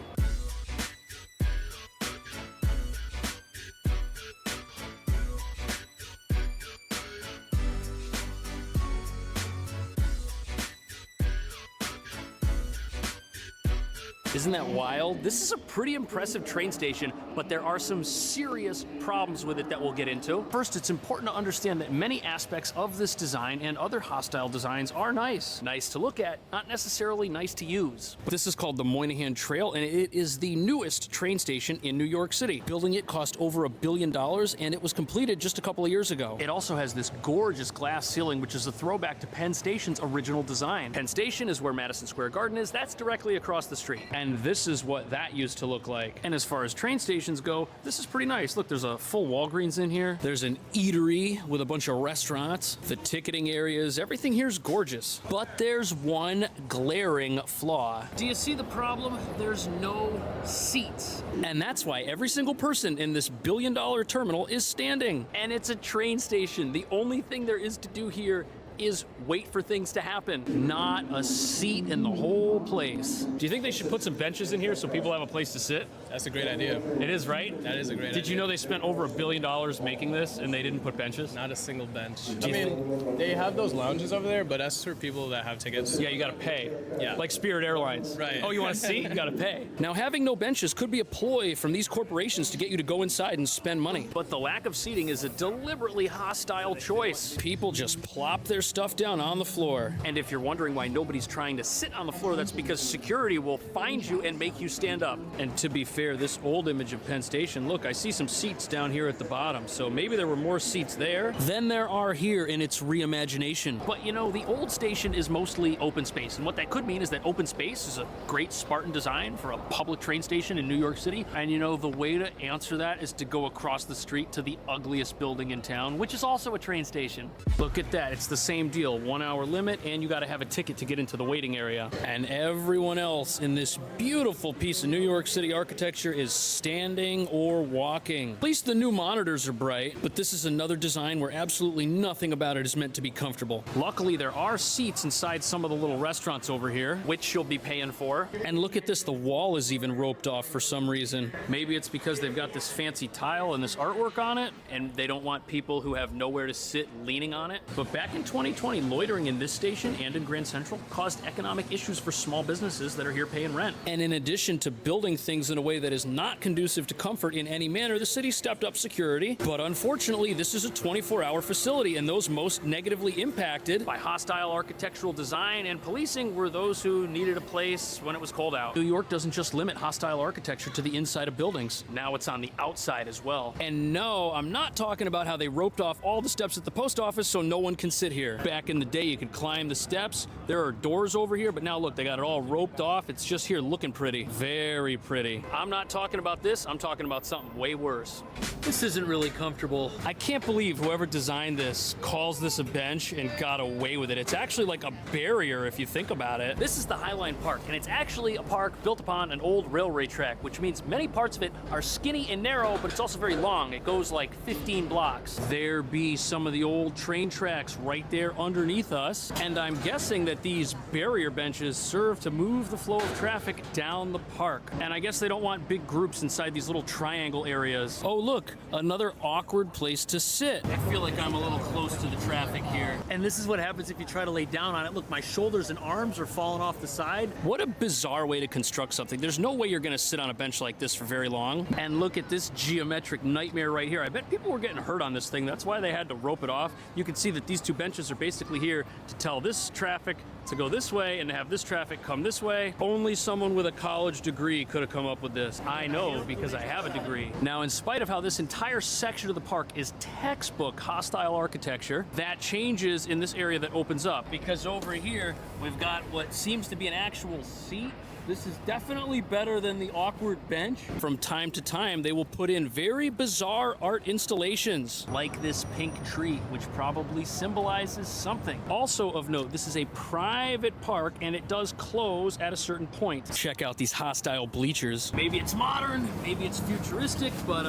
Isn't that wild? This is a pretty impressive train station, but there are some serious problems with it that we'll get into. First, it's important to understand that many aspects of this design and other hostile designs are nice. Nice to look at, not necessarily nice to use. This is called the Moynihan Trail, and it is the newest train station in New York City. Building it cost over $1 billion, and it was completed just a couple of years ago. It also has this gorgeous glass ceiling, which is a throwback to Penn Station's original design. Penn Station is where Madison Square Garden is. That's directly across the street. And this is what that used to look like. And as far as train stations go, this is pretty nice. Look, there's a full Walgreens in here. There's an eatery with a bunch of restaurants. The ticketing areas, everything here's gorgeous. But there's one glaring flaw. Do you see the problem? There's no seats. And that's why every single person in this billion-dollar terminal is standing. And it's a train station. The only thing there is to do here is wait for things to happen, not a seat in the whole place. Do you think they should put some benches in here so people have a place to sit? That's a great idea. It is, right? That is a great idea. Did you know they spent over $1 billion making this and they didn't put benches? Not a single bench. I mean, they have those lounges over there, but that's for people that have tickets. Yeah, you gotta pay. Yeah. Like Spirit Airlines. Right. Oh, you want a seat? You gotta pay. Now, having no benches could be a ploy from these corporations to get you to go inside and spend money. But the lack of seating is a deliberately hostile choice. People just plop their stuff down on the floor. And if you're wondering why nobody's trying to sit on the floor, that's because security will find you and make you stand up. And to be fair, this old image of Penn Station, look, I see some seats down here at the bottom, so maybe there were more seats there than there are here in its reimagination. But you know, the old station is mostly open space, and what that could mean is that open space is a great Spartan design for a public train station in New York City. And you know, the way to answer that is to go across the street to the ugliest building in town, which is also a train station. Look at that, it's the same deal. 1 hour limit, and you got to have a ticket to get into the waiting area. And everyone else in this beautiful piece of New York City architecture is standing or walking. At least the new monitors are bright, but this is another design where absolutely nothing about it is meant to be comfortable. Luckily, there are seats inside some of the little restaurants over here, which you'll be paying for. And look at this, the wall is even roped off for some reason. Maybe it's because they've got this fancy tile and this artwork on it, and they don't want people who have nowhere to sit leaning on it. But back in 2020, loitering in this station and in Grand Central caused economic issues for small businesses that are here paying rent. And in addition to building things in a way that is not conducive to comfort in any manner, the city stepped up security. But unfortunately, this is a 24-hour facility, and those most negatively impacted by hostile architectural design and policing were those who needed a place when it was cold out. New York doesn't just limit hostile architecture to the inside of buildings. Now it's on the outside as well. And no, I'm not talking about how they roped off all the steps at the post office so no one can sit here. Back in the day, you could climb the steps. There are doors over here, but now look, they got it all roped off. It's just here looking pretty. Very pretty. I'm not talking about this. I'm talking about something way worse. This isn't really comfortable. I can't believe whoever designed this calls this a bench and got away with it. It's actually like a barrier if you think about it. This is the Highline Park, and it's actually a park built upon an old railway track, which means many parts of it are skinny and narrow, but it's also very long. It goes like 15 blocks. There be some of the old train tracks right there underneath us, and I'm guessing that these barrier benches serve to move the flow of traffic down the park. And I guess they don't want want big groups inside these little triangle areas. Oh, look, another awkward place to sit. I feel like I'm a little close to the traffic here. And this is what happens if you try to lay down on it. Look, my shoulders and arms are falling off the side. What a bizarre way to construct something. There's no way you're gonna sit on a bench like this for very long. And look at this geometric nightmare right here. I bet people were getting hurt on this thing. That's why they had to rope it off. You can see that these two benches are basically here to tell this traffic to go this way and to have this traffic come this way. Only someone with a college degree could have come up with this. I know because I have a degree. Now, in spite of how this entire section of the park is textbook hostile architecture, that changes in this area that opens up, because over here we've got what seems to be an actual seat. This is definitely better than the awkward bench. From time to time, they will put in very bizarre art installations, like this pink tree, which probably symbolizes something. Also of note, this is a private park, and it does close at a certain point. Check out these hostile bleachers. Maybe it's modern, maybe it's futuristic, but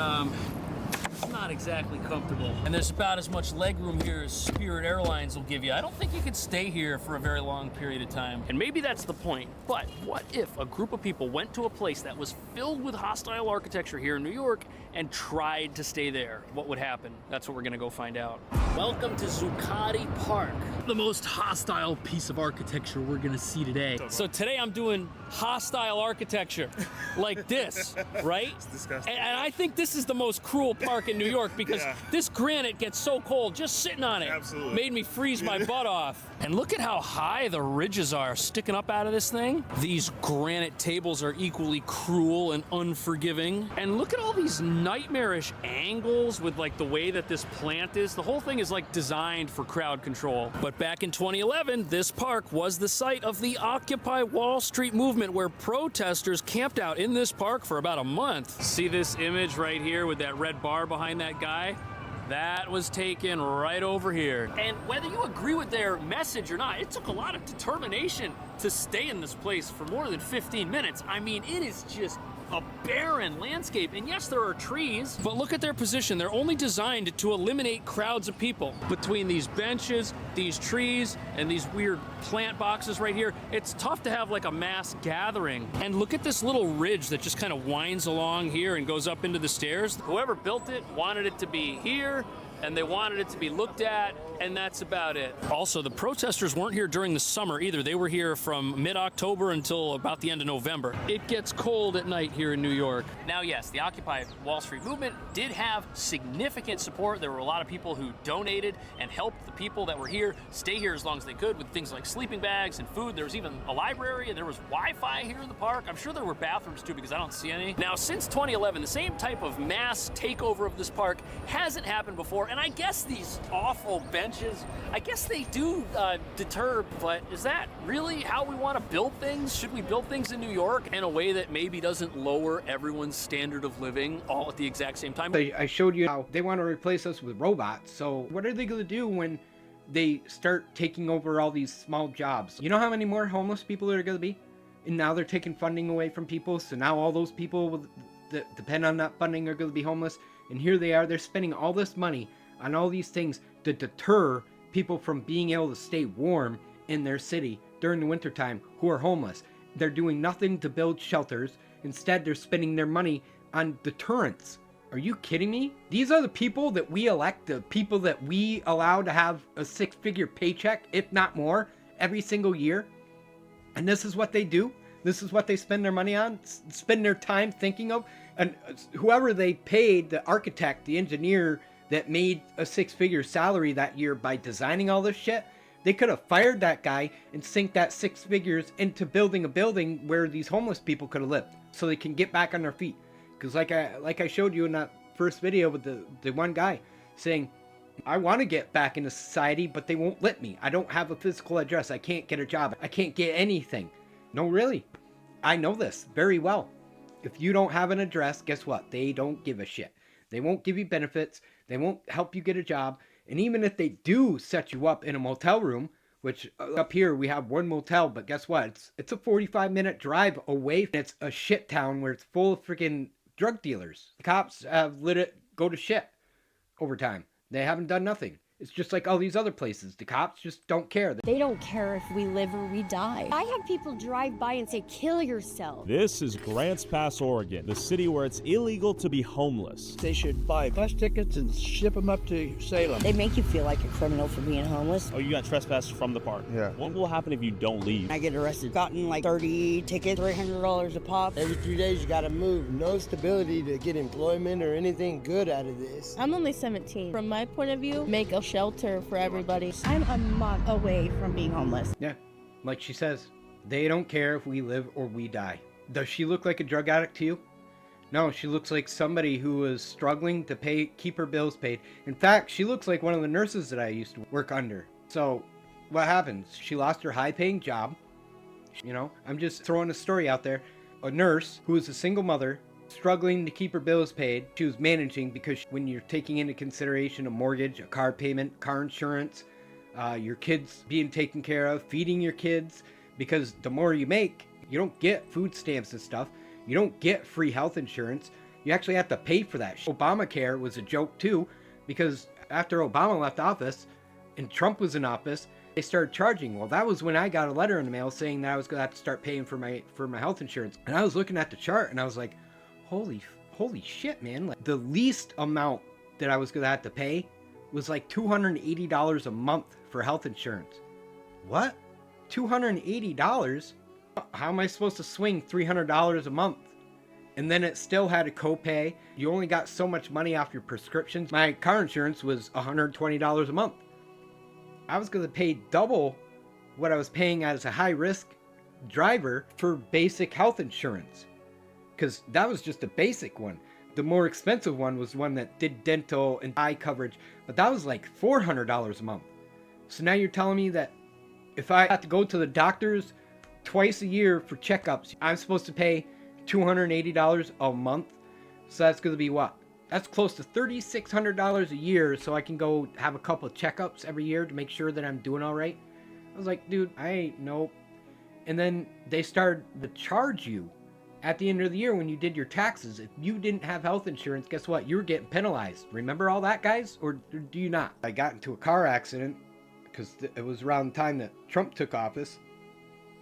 it's not exactly comfortable. And there's about as much legroom here as Spirit Airlines will give you. I don't think you could stay here for a very long period of time. And maybe that's the point, but what if a group of people went to a place that was filled with hostile architecture here in New York and tried to stay there? What would happen? That's what we're gonna go find out. Welcome to Zuccotti Park, the most hostile piece of architecture we're gonna see today. So today I'm doing hostile architecture like this, right? It's disgusting. And I think this is the most cruel park in New York, because this granite gets so cold just sitting on it. Absolutely. Made me freeze my butt off. And look at how high the ridges are sticking up out of this thing. These granite tables are equally cruel and unforgiving. And look at all these nightmarish angles with like the way that this plant is. The whole thing is like designed for crowd control. But back in 2011, this park was the site of the Occupy Wall Street movement, where protesters camped out in this park for about a month. See this image right here with that red bar behind that guy? That was taken right over here. And whether you agree with their message or not, it took a lot of determination to stay in this place for more than 15 minutes. I mean, it is just a barren landscape. And yes, there are trees, but look at their position. They're only designed to eliminate crowds of people. Between these benches, these trees, and these weird plant boxes right here, it's tough to have like a mass gathering. And look at this little ridge that just kind of winds along here and goes up into the stairs. Whoever built it wanted it to be here, and they wanted it to be looked at, and that's about it. Also, the protesters weren't here during the summer either. They were here from mid-October until about the end of November. It gets cold at night here in New York. Now, yes, the Occupy Wall Street movement did have significant support. There were a lot of people who donated and helped the people that were here stay here as long as they could with things like sleeping bags and food. There was even a library, and there was Wi-Fi here in the park. I'm sure there were bathrooms too, because I don't see any. Now, since 2011, the same type of mass takeover of this park hasn't happened before, and I guess these awful benches, I guess they do deter, but is that really how we want to build things? Should we build things in New York in a way that maybe doesn't lower everyone's standard of living all at the exact same time? I showed you how they want to replace us with robots. So what are they going to do when they start taking over all these small jobs? You know how many more homeless people there are going to be? And now they're taking funding away from people. So now all those people that depend on that funding are going to be homeless. And here they are, they're spending all this money on all these things to deter people from being able to stay warm in their city during the wintertime who are homeless. They're doing nothing to build shelters. Instead, they're spending their money on deterrence. Are you kidding me? These are the people that we elect, the people that we allow to have a six-figure paycheck, if not more, every single year. And this is what they do? This is what they spend their money on? Spend their time thinking of? And whoever they paid, the architect, the engineer, that made a six-figure salary that year by designing all this shit, they could have fired that guy and sink that 6 figures into building a building where these homeless people could have lived, so they can get back on their feet. Because like I showed you in that first video with the one guy saying, I want to get back into society, but they won't let me. I don't have a physical address. I can't get a job. I can't get anything. No, really. I know this very well. If you don't have an address, guess what? They don't give a shit. They won't give you benefits. They won't help you get a job. And even if they do set you up in a motel room, which up here we have one motel, but guess what? It's a 45-minute drive away. It's a shit town where it's full of freaking drug dealers. The cops have let it go to shit over time. They haven't done nothing. It's just like all these other places. The cops just don't care. They don't care if we live or we die. I have people drive by and say, kill yourself. This is Grants Pass, Oregon, the city where it's illegal to be homeless. They should buy bus tickets and ship them up to Salem. They make you feel like a criminal for being homeless. Oh, you got trespassed from the park. Yeah. What will happen if you don't leave? I get arrested. Gotten like 30 tickets, $300 a pop. Every 3 days you gotta move. No stability to get employment or anything good out of this. I'm only 17. From my point of view, make a shelter for everybody. I'm a month away from being homeless. Yeah, like she says, they don't care if we live or we die. Does she look like a drug addict to you? No, she looks like somebody who was struggling to keep her bills paid. In fact, she looks like one of the nurses that I used to work under. So what happens? She lost her high-paying job. You know, I'm just throwing a story out there. A nurse who was a single mother, struggling to keep her bills paid. She was managing because when you're taking into consideration a mortgage, a car payment, car insurance, your kids being taken care of, feeding your kids, because the more you make, you don't get food stamps and stuff. You don't get free health insurance. You actually have to pay for that. Obamacare was a joke too, because after Obama left office and Trump was in office, they started charging. Well, that was when I got a letter in the mail saying that I was going to have to start paying for my health insurance. And I was looking at the chart and I was like, holy shit, man. Like, the least amount that I was going to have to pay was like $280 a month for health insurance. What? $280? How am I supposed to swing $300 a month? And then it still had a copay. You only got so much money off your prescriptions. My car insurance was $120 a month. I was going to pay double what I was paying as a high-risk driver for basic health insurance, because that was just a basic one. The more expensive one was one that did dental and eye coverage, but that was like $400 a month. So now you're telling me that if I have to go to the doctors twice a year for checkups, I'm supposed to pay $280 a month? So that's going to be what? That's close to $3,600 a year, so I can go have a couple of checkups every year to make sure that I'm doing all right. I was like, dude, nope. And then they started to charge you at the end of the year when you did your taxes. If you didn't have health insurance, guess what? You were getting penalized. Remember all that, guys? Or do you not? I got into a car accident because it was around the time that Trump took office,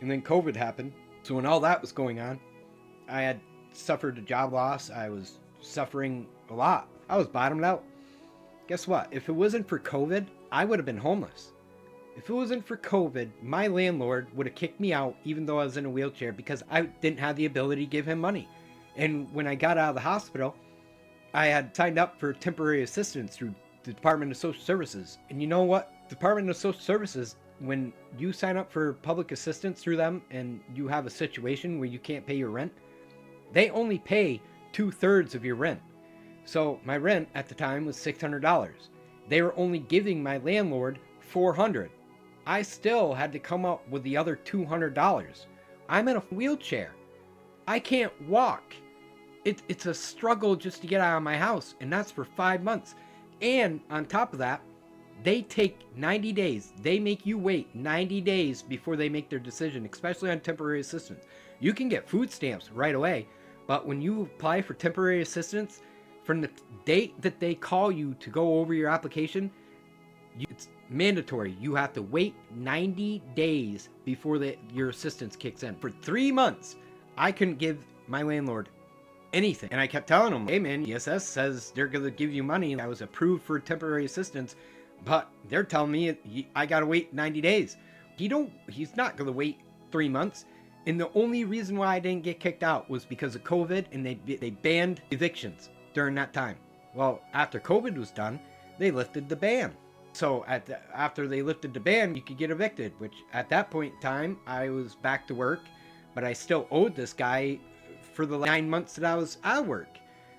and then COVID happened. So when all that was going on, I had suffered a job loss. I was suffering a lot. I was bottomed out. Guess what? If it wasn't for COVID, I would have been homeless. If it wasn't for COVID, my landlord would have kicked me out even though I was in a wheelchair because I didn't have the ability to give him money. And when I got out of the hospital, I had signed up for temporary assistance through the Department of Social Services. And you know what? Department of Social Services, when you sign up for public assistance through them and you have a situation where you can't pay your rent, they only pay 2/3 of your rent. So my rent at the time was $600. They were only giving my landlord $400. I still had to come up with the other $200. I'm in a wheelchair. I can't walk. It's a struggle just to get out of my house, and that's for 5 months. And on top of that, they take 90 days. They make you wait 90 days before they make their decision, especially on temporary assistance. You can get food stamps right away, but when you apply for temporary assistance, from the date that they call you to go over your application, it's mandatory. You have to wait 90 days before your assistance kicks in. For 3 months, I couldn't give my landlord anything. And I kept telling him, hey man, ESS says they're going to give you money. And I was approved for temporary assistance, but they're telling me I got to wait 90 days. He's not going to wait 3 months. And the only reason why I didn't get kicked out was because of COVID, and they banned evictions during that time. Well, after COVID was done, they lifted the ban. So after they lifted the ban, you could get evicted, which at that point in time, I was back to work, but I still owed this guy for the 9 months that I was out of work.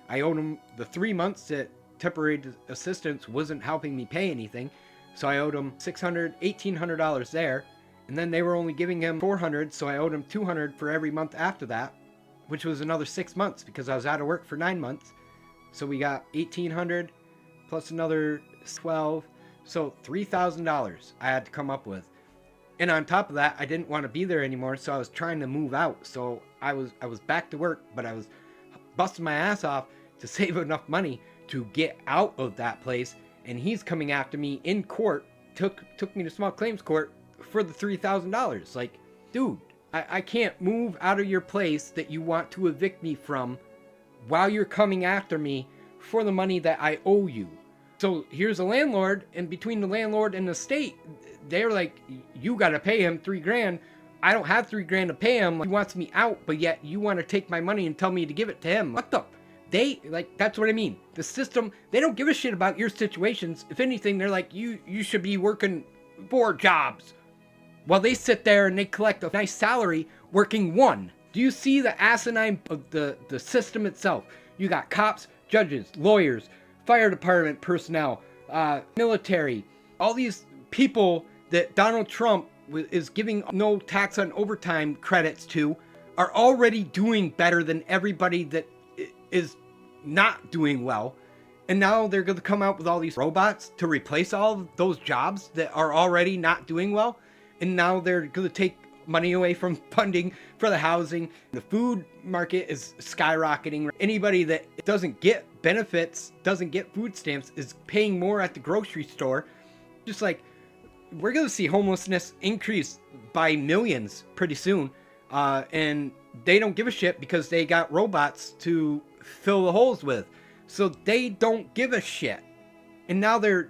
I owed him the 3 months that temporary assistance wasn't helping me pay anything. So I owed him $1,800 there. And then they were only giving him $400, so I owed him $200 for every month after that, which was another 6 months because I was out of work for 9 months. So we got $1,800 plus another $12, so $3,000 I had to come up with. And on top of that, I didn't want to be there anymore, so I was trying to move out. So I was back to work, but I was busting my ass off to save enough money to get out of that place and he's coming after me in court, took me to small claims court for the $3,000. Like, dude, I can't move out of your place that you want to evict me from while you're coming after me for the money that I owe you. So here's a landlord, and between the landlord and the state, they're like, you got to pay him $3,000. I don't have $3,000 to pay him. He wants me out, but yet you want to take my money and tell me to give it to him. What the? That's what I mean. The system, they don't give a shit about your situations. If anything, they're like, you should be working 4 jobs. While they sit there and they collect a nice salary working 1. Do you see the asinine of the system itself? You got cops, judges, lawyers, fire department personnel, military, all these people that Donald Trump is giving no tax on overtime credits to are already doing better than everybody that is not doing well. And now they're going to come out with all these robots to replace all of those jobs that are already not doing well. And now they're going to take money away from funding for the housing. The food market is skyrocketing. Anybody that doesn't get benefits, doesn't get food stamps, is paying more at the grocery store. Just like, we're going to see homelessness increase by millions pretty soon. And they don't give a shit because they got robots to fill the holes with. So they don't give a shit. And now they're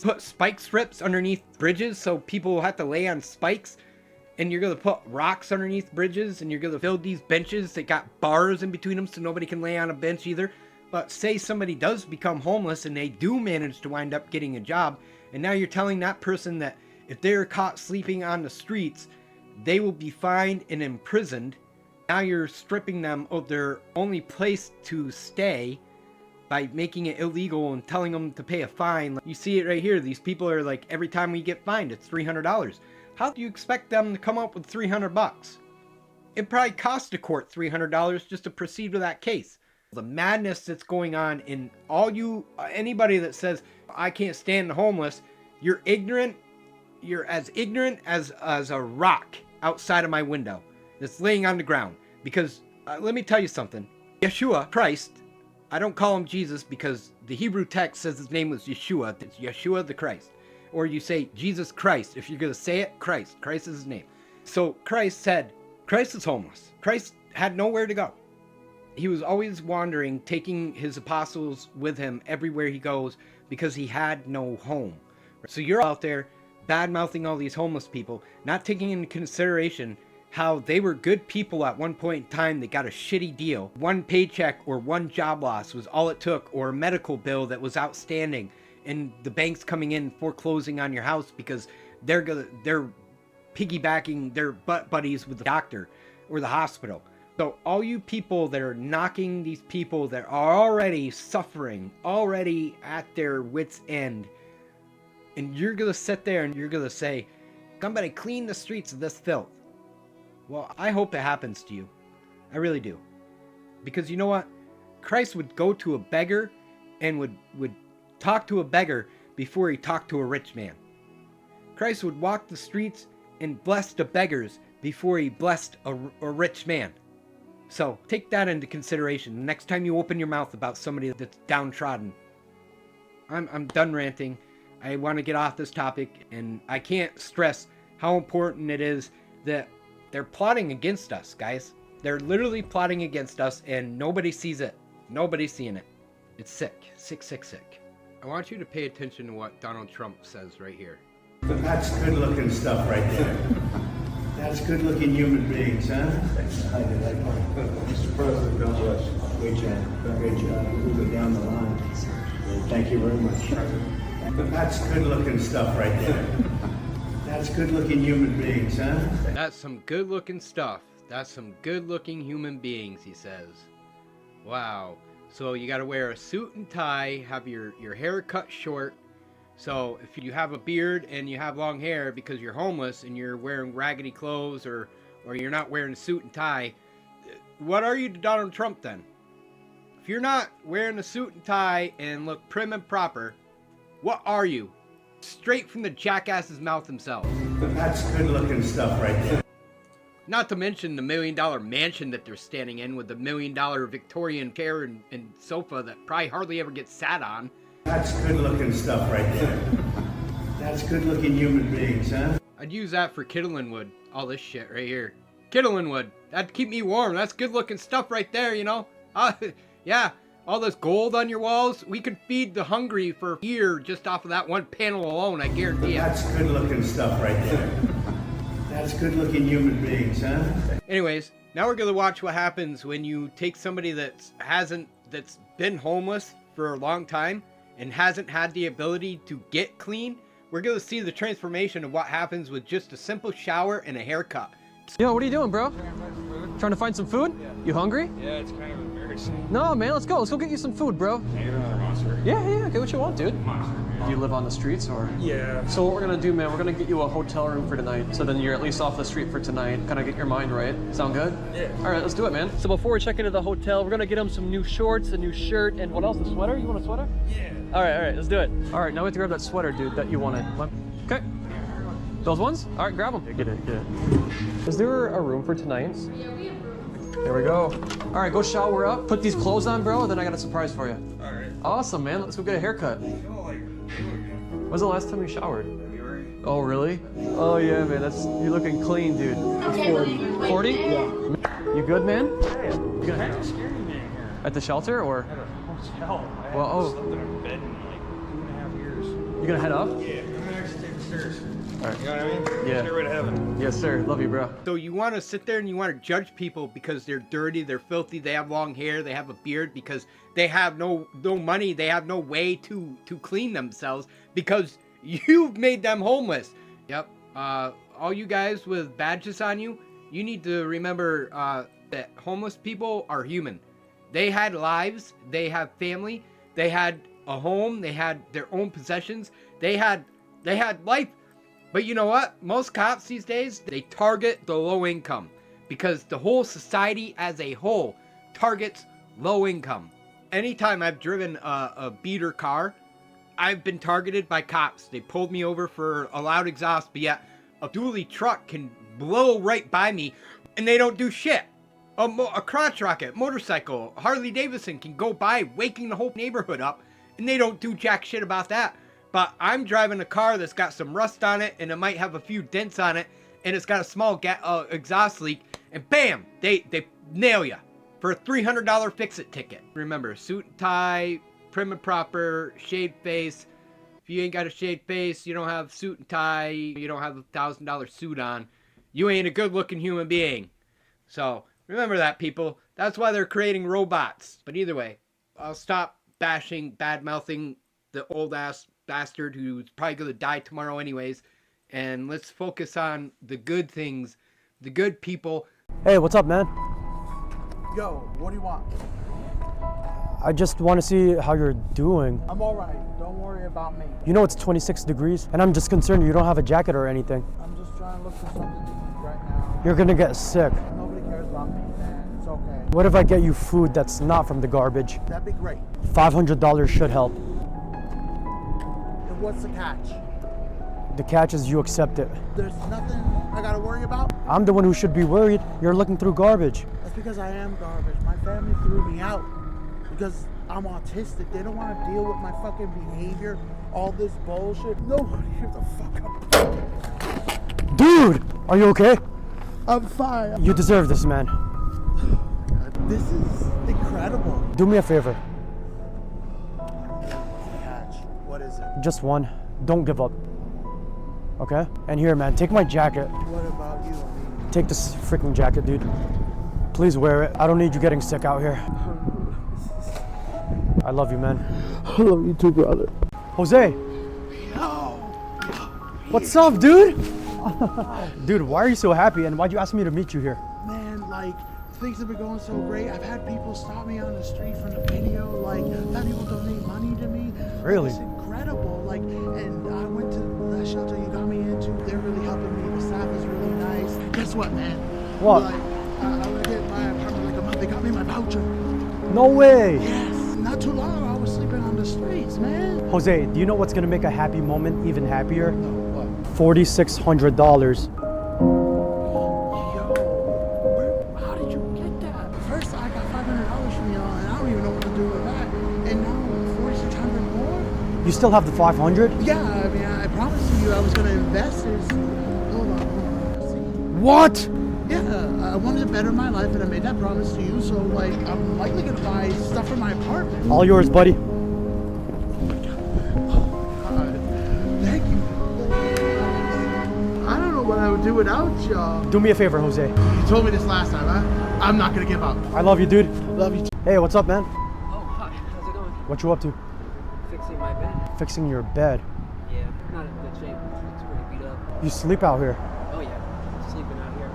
put spike strips underneath bridges so people will have to lay on spikes. And you're going to put rocks underneath bridges, and you're going to build these benches that got bars in between them so nobody can lay on a bench either. But say somebody does become homeless and they do manage to wind up getting a job, and now you're telling that person that if they're caught sleeping on the streets, they will be fined and imprisoned. Now you're stripping them of their only place to stay by making it illegal and telling them to pay a fine. You see it right here. These people are like, every time we get fined, it's $300. How do you expect them to come up with $300? It probably cost the court $300 just to proceed with that case. The madness that's going on in anybody that says, I can't stand the homeless, you're ignorant. You're as ignorant as a rock outside of my window that's laying on the ground. Because let me tell you something. Yeshua, Christ, I don't call him Jesus because the Hebrew text says his name was Yeshua. It's Yeshua the Christ. Or you say Jesus Christ. If you're going to say it, Christ. Christ is his name. So Christ said, Christ is homeless. Christ had nowhere to go. He was always wandering, taking his apostles with him everywhere he goes because he had no home. So you're out there bad-mouthing all these homeless people, not taking into consideration how they were good people at one point in time that got a shitty deal. One paycheck or one job loss was all it took, or a medical bill that was outstanding, and the bank's coming in foreclosing on your house because they're piggybacking their butt buddies with the doctor or the hospital. So all you people that are knocking these people that are already suffering, already at their wits' end, and you're going to sit there and you're going to say, somebody clean the streets of this filth. Well, I hope it happens to you. I really do. Because you know what? Christ would go to a beggar and would talk to a beggar before he talked to a rich man. Christ would walk the streets and bless the beggars before he blessed a rich man. So take that into consideration the next time you open your mouth about somebody that's downtrodden. I'm done ranting. I want to get off this topic, and I can't stress how important it is that they're plotting against us, guys. They're literally plotting against us, and nobody sees it. Nobody's seeing it. It's sick. Sick, sick, sick. I want you to pay attention to what Donald Trump says right here. That's good-looking stuff right there. That's good-looking human beings, huh? Mr. President, God bless. Great job. Great job. Move it down the line. Thank you very much, President. That's good-looking stuff right there. That's good-looking human beings, huh? That's some good-looking stuff. That's some good-looking human beings, he says. Wow. So you got to wear a suit and tie, have your hair cut short. So if you have a beard and you have long hair because you're homeless and you're wearing raggedy clothes or you're not wearing a suit and tie, what are you to Donald Trump then? If you're not wearing a suit and tie and look prim and proper, what are you? Straight from the jackass's mouth himself. That's good-looking stuff right there. Not to mention the $1 million mansion that they're standing in with the $1 million Victorian chair and sofa that probably hardly ever gets sat on. That's good-looking stuff right there. That's good-looking human beings, huh? I'd use that for kindling wood. All this shit right here. Kindling wood. That'd keep me warm. That's good-looking stuff right there, you know? Yeah. All this gold on your walls. We could feed the hungry for a year just off of that one panel alone, I guarantee you. That's good-looking stuff right there. That's good-looking human beings, huh? Anyways, now we're gonna watch what happens when you take somebody that's been homeless for a long time and hasn't had the ability to get clean. We're gonna see the transformation of what happens with just a simple shower and a haircut. Yo, what are you doing, bro? Trying to find some food? You hungry? Yeah, it's kind of embarrassing. No, man, let's go. Let's go get you some food, bro. Can I get another monster? Yeah, get what you want, dude. Monster, man. Do you live on the streets or? Yeah. So what we're gonna do, man, we're gonna get you a hotel room for tonight. So then you're at least off the street for tonight. Kind of get your mind right. Sound good? Yeah. All right, let's do it, man. So before we check into the hotel, we're gonna get him some new shorts, a new shirt, and what else? A sweater? You want a sweater? Yeah. All right, let's do it. All right, now we have to grab that sweater, dude, that you wanted. Okay. Those ones? All right, grab them. Yeah, get it. Is there a room for tonight? Yeah, we have room. There we go. All right, go shower up. Put these clothes on, bro, and then I got a surprise for you. All right. Awesome, man. Let's go get a haircut. When's the last time you showered? February. Oh, really? Oh, yeah, man. You're looking clean, dude. 40? Yeah. You good, man? Yeah. You gonna That's a scary man here. at the shelter or? At a hotel. I Well, haven't slept in a bed in like 2.5 years. You gonna head up? Yeah. I'm gonna actually take the stairs. All right. You know what I mean? Yeah. Stairway to heaven. Yes, sir. Love you, bro. So you want to sit there and you want to judge people because they're dirty, they're filthy, they have long hair, they have a beard, because they have no money, they have no way to clean themselves because you've made them homeless. Yep. All you guys with badges on you, you need to remember that homeless people are human. They had lives, they have family, they had a home, they had their own possessions, they had life. But you know what? Most cops these days, they target the low income because the whole society as a whole targets low income. Anytime I've driven a beater car, I've been targeted by cops. They pulled me over for a loud exhaust, but yet a dually truck can blow right by me and they don't do shit. A crotch rocket, motorcycle, Harley Davidson can go by waking the whole neighborhood up and they don't do jack shit about that. But I'm driving a car that's got some rust on it and it might have a few dents on it and it's got a small exhaust leak and bam, they nail you for a $300 fix-it ticket. Remember, suit and tie, prim and proper, shaved face. If you ain't got a shaved face, you don't have suit and tie, you don't have a $1,000 suit on, you ain't a good-looking human being. So remember that, people. That's why they're creating robots. But either way, I'll stop bashing, bad-mouthing the old-ass bastard who's probably going to die tomorrow anyways. And let's focus on the good things, the good people. Hey, what's up, man? Yo, what do you want? I just want to see how you're doing. I'm all right. Don't worry about me. You know it's 26 degrees, and I'm just concerned you don't have a jacket or anything. I'm just trying to look for something to eat right now. You're gonna get sick. Nobody cares about me, man. It's okay. What if I get you food that's not from the garbage? That'd be great. $500 should help. And what's the catch? The catch is you accept it. There's nothing I gotta worry about? I'm the one who should be worried. You're looking through garbage. That's because I am garbage. My family threw me out because I'm autistic. They don't want to deal with my fucking behavior, all this bullshit. Nobody gives a fuck up. Dude, are you okay? I'm fine. You deserve this, man. This is incredible. Do me a favor. Catch. What is it? Just one. Don't give up. Okay? And here, man, take my jacket. What about you? Take this freaking jacket, dude. Please wear it. I don't need you getting sick out here. I love you, man. I love you too, brother. Jose. What's up, dude? Dude, why are you so happy and why'd you ask me to meet you here? Man, like, things have been going so great. I've had people stop me on the street from the video. Like, I've had people donate money to me. Really? It's incredible. Like, and I went to the shelter you got me into. They're really helping me. The staff is really nice. Guess what, man? What? Like, I was getting my apartment like a month. They got me my voucher. No way. Yes. Not too long ago, I was sleeping on the streets, man. Jose, do you know what's gonna make a happy moment even happier? No, what? $4,600. How did you get that? First, I got $500 from y'all, and I don't even know what to do with that. And now, 4,600 more? You still have the 500? Yeah, I mean, I promised you I was gonna invest. Hold on. What? Yeah, I wanted to better my life, and I made that promise to you. So, like, I'm likely gonna buy stuff for my apartment. All yours, buddy. Thank you. I don't know what I would do without y'all. Do me a favor, Jose. You told me this last time, huh? I'm not gonna give up. I love you, dude. Love you too. Hey, what's up, man? Oh, hi. How's it going? What you up to? Fixing my bed. Fixing your bed. Yeah, not in good shape. It's pretty beat up. You sleep out here. Oh, yeah. I'm sleeping out here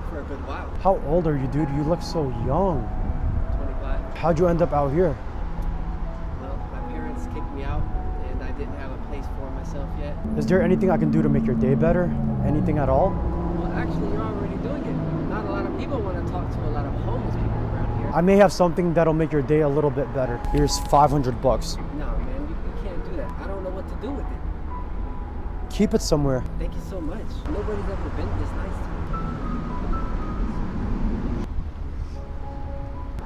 for a good while. How old are you, dude? You look so young. 25. How'd you end up out here? Well, my parents kicked me out, and I didn't have a place for myself yet. Is there anything I can do to make your day better? Anything at all? Well, actually, you're already doing it. Not a lot of people want to talk to a lot of homeless people around here. I may have something that'll make your day a little bit better. Here's 500 bucks. No, man, you can't do that. I don't know what to do with it. Keep it somewhere. Thank you so much. Nobody's ever been this nice to me.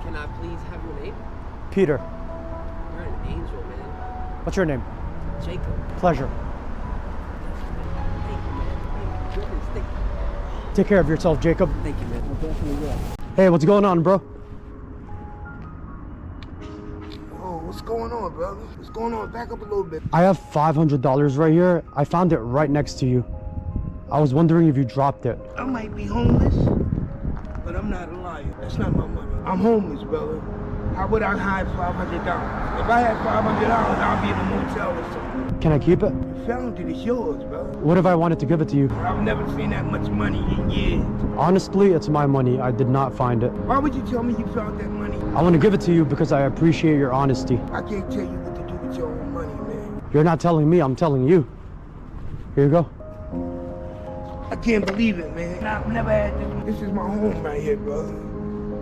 Can I please have your name? Peter. You're an angel, man. What's your name? Jacob. Pleasure. Thank you, man. Thank you. Goodness, thank you. Take care of yourself, Jacob. Thank you, man. I definitely will. Hey, what's going on, bro? Oh, what's going on, brother? What's going on? Back up a little bit. I have $500 right here. I found it right next to you. I was wondering if you dropped it. I might be homeless, but I'm not a liar. That's not my money. I'm homeless, brother. How would I hide $500? If I had $500, I'll be in a motel or something. Can I keep it? You found it. It's yours, brother. What if I wanted to give it to you? I've never seen that much money in years. Honestly, it's my money. I did not find it. Why would you tell me you found that money? I want to give it to you because I appreciate your honesty. I can't tell you what to do with your own money, man. You're not telling me, I'm telling you. Here you go. I can't believe it, man. I've never had this. This is my home right here, brother.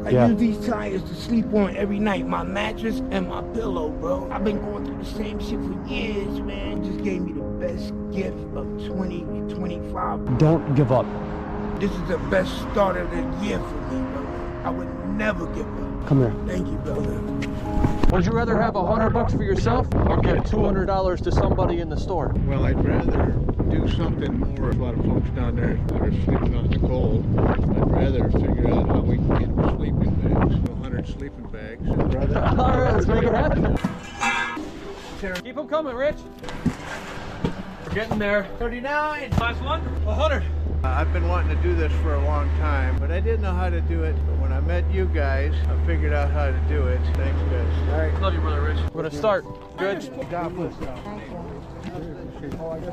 I Yeah. use these tires to sleep on every night. My mattress and my pillow, bro. I've been going through the same shit for years, man. You just gave me the best gift of 2025. Don't give up. This is the best start of the year for me, brother. I would never give up. Come here. Thank you, brother. Would you rather have $100 for yourself or give $200 to somebody in the store? Well, I'd rather do something more. There's a lot of folks down there that are sleeping on the cold. I'd rather figure out how we can get them sleeping bags. 100 sleeping bags. Brother. All right, let's make it happen. Keep them coming, Rich. We're getting there. 39. Last one. 100. I've been wanting to do this for a long time, but I didn't know how to do it. But when I met you guys, I figured out how to do it. Thanks, guys. All right. Love you, brother Rich. We're gonna start. Good. God bless.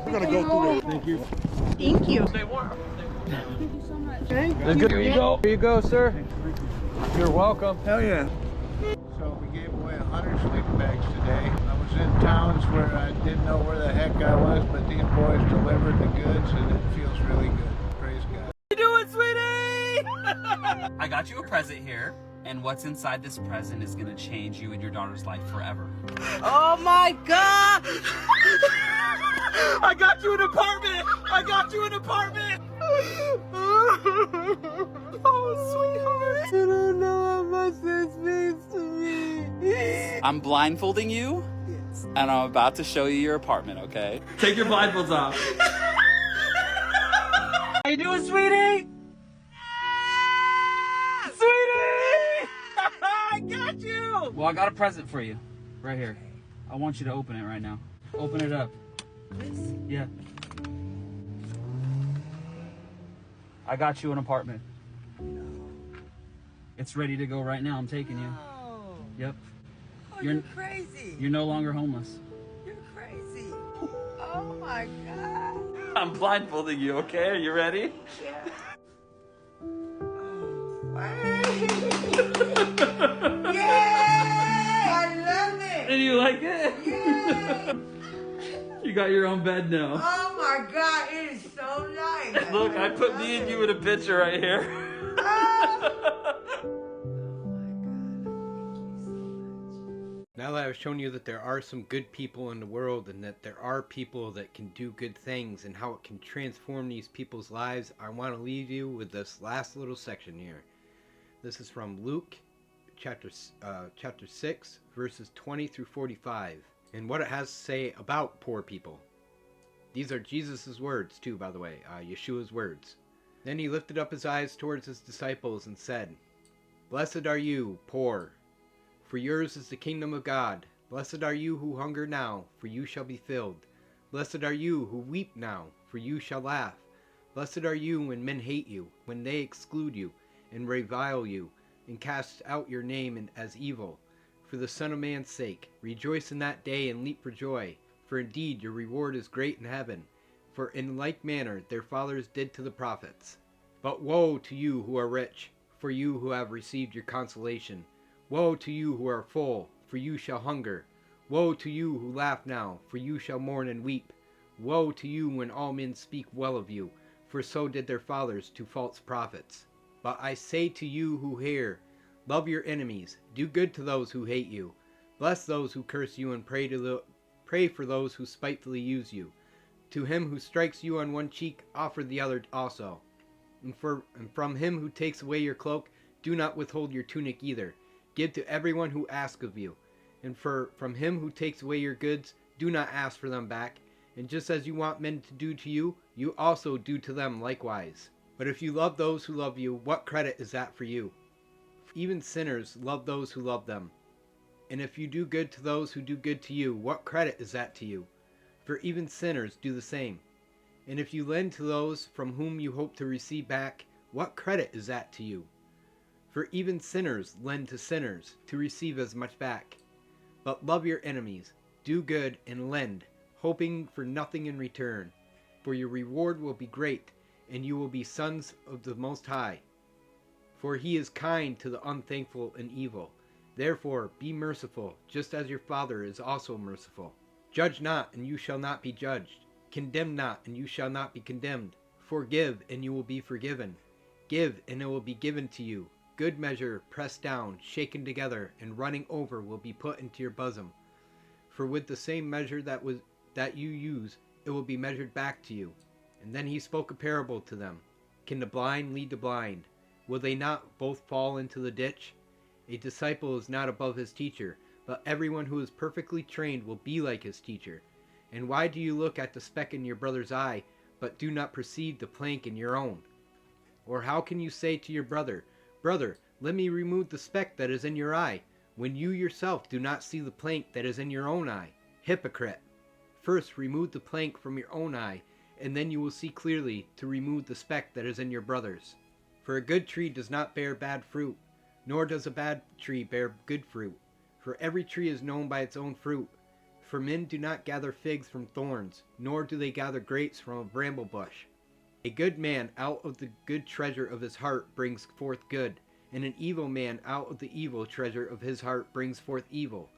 We're gonna go through this. Thank you. Thank you. Stay warm. Thank you so much. Here you go. Here you go, sir. You're welcome. Hell yeah. So we gave away 100 sleeping bags today. I was in towns where I didn't know where the heck I was, but these boys delivered the goods, and it feels really good. Praise God. What you doing, sweetie? I got you a present here, and what's inside this present is gonna change you and your daughter's life forever. Oh my God! I got you an apartment! I got you an apartment! Oh, sweetheart! I don't know how much this means to me. I'm blindfolding you, and I'm about to show you your apartment, okay? Take your blindfolds off. How you doing, sweetie? Sweetie! I got you! Well, I got a present for you, right here. I want you to open it right now. Open it up. This? Yeah. I got you an apartment. It's ready to go right now. I'm taking you. Yep. Oh, you're crazy. You're no longer homeless. You're crazy. Oh my God. I'm blindfolding you, okay? Are you ready? Yeah. Yay! I love it. And you like it? Yay! You got your own bed now. Oh my God, it is so nice. Look, I put me and you in a picture right here. Now that I've shown you that there are some good people in the world and that there are people that can do good things and how it can transform these people's lives, I want to leave you with this last little section here. This is from Luke chapter 6, verses 20 through 45. and what it has to say about poor people. These are Jesus' words too, by the way, Yeshua's words. Then he lifted up his eyes towards his disciples and said, "Blessed are you, poor, for yours is the kingdom of God. Blessed are you who hunger now, for you shall be filled. Blessed are you who weep now, for you shall laugh. Blessed are you when men hate you, when they exclude you, and revile you, and cast out your name as evil, for the Son of Man's sake. Rejoice in that day and leap for joy, for indeed your reward is great in heaven. For in like manner their fathers did to the prophets. But woe to you who are rich, for you who have received your consolation. Woe to you who are full, for you shall hunger. Woe to you who laugh now, for you shall mourn and weep. Woe to you when all men speak well of you, for so did their fathers to false prophets. But I say to you who hear, love your enemies, do good to those who hate you, bless those who curse you, and pray for those who spitefully use you. To him who strikes you on one cheek, offer the other also. And from him who takes away your cloak, do not withhold your tunic either. Give to everyone who asks of you. And from him who takes away your goods, do not ask for them back. And just as you want men to do to you, you also do to them likewise. But if you love those who love you, what credit is that for you? Even sinners love those who love them. And if you do good to those who do good to you, what credit is that to you? For even sinners do the same. And if you lend to those from whom you hope to receive back, what credit is that to you? For even sinners lend to sinners to receive as much back. But love your enemies, do good and lend, hoping for nothing in return. For your reward will be great, and you will be sons of the Most High. For he is kind to the unthankful and evil. Therefore be merciful, just as your Father is also merciful. Judge not, and you shall not be judged. Condemn not, and you shall not be condemned. Forgive, and you will be forgiven. Give, and it will be given to you. Good measure, pressed down, shaken together, and running over will be put into your bosom. For with the same measure that you use, it will be measured back to you. And then he spoke a parable to them. Can the blind lead the blind? Will they not both fall into the ditch? A disciple is not above his teacher, but everyone who is perfectly trained will be like his teacher. And why do you look at the speck in your brother's eye, but do not perceive the plank in your own? Or how can you say to your brother, Brother, let me remove the speck that is in your eye, when you yourself do not see the plank that is in your own eye? Hypocrite! First remove the plank from your own eye, and then you will see clearly to remove the speck that is in your brother's. For a good tree does not bear bad fruit, nor does a bad tree bear good fruit. For every tree is known by its own fruit. For men do not gather figs from thorns, nor do they gather grapes from a bramble bush. A good man out of the good treasure of his heart brings forth good, and an evil man out of the evil treasure of his heart brings forth evil.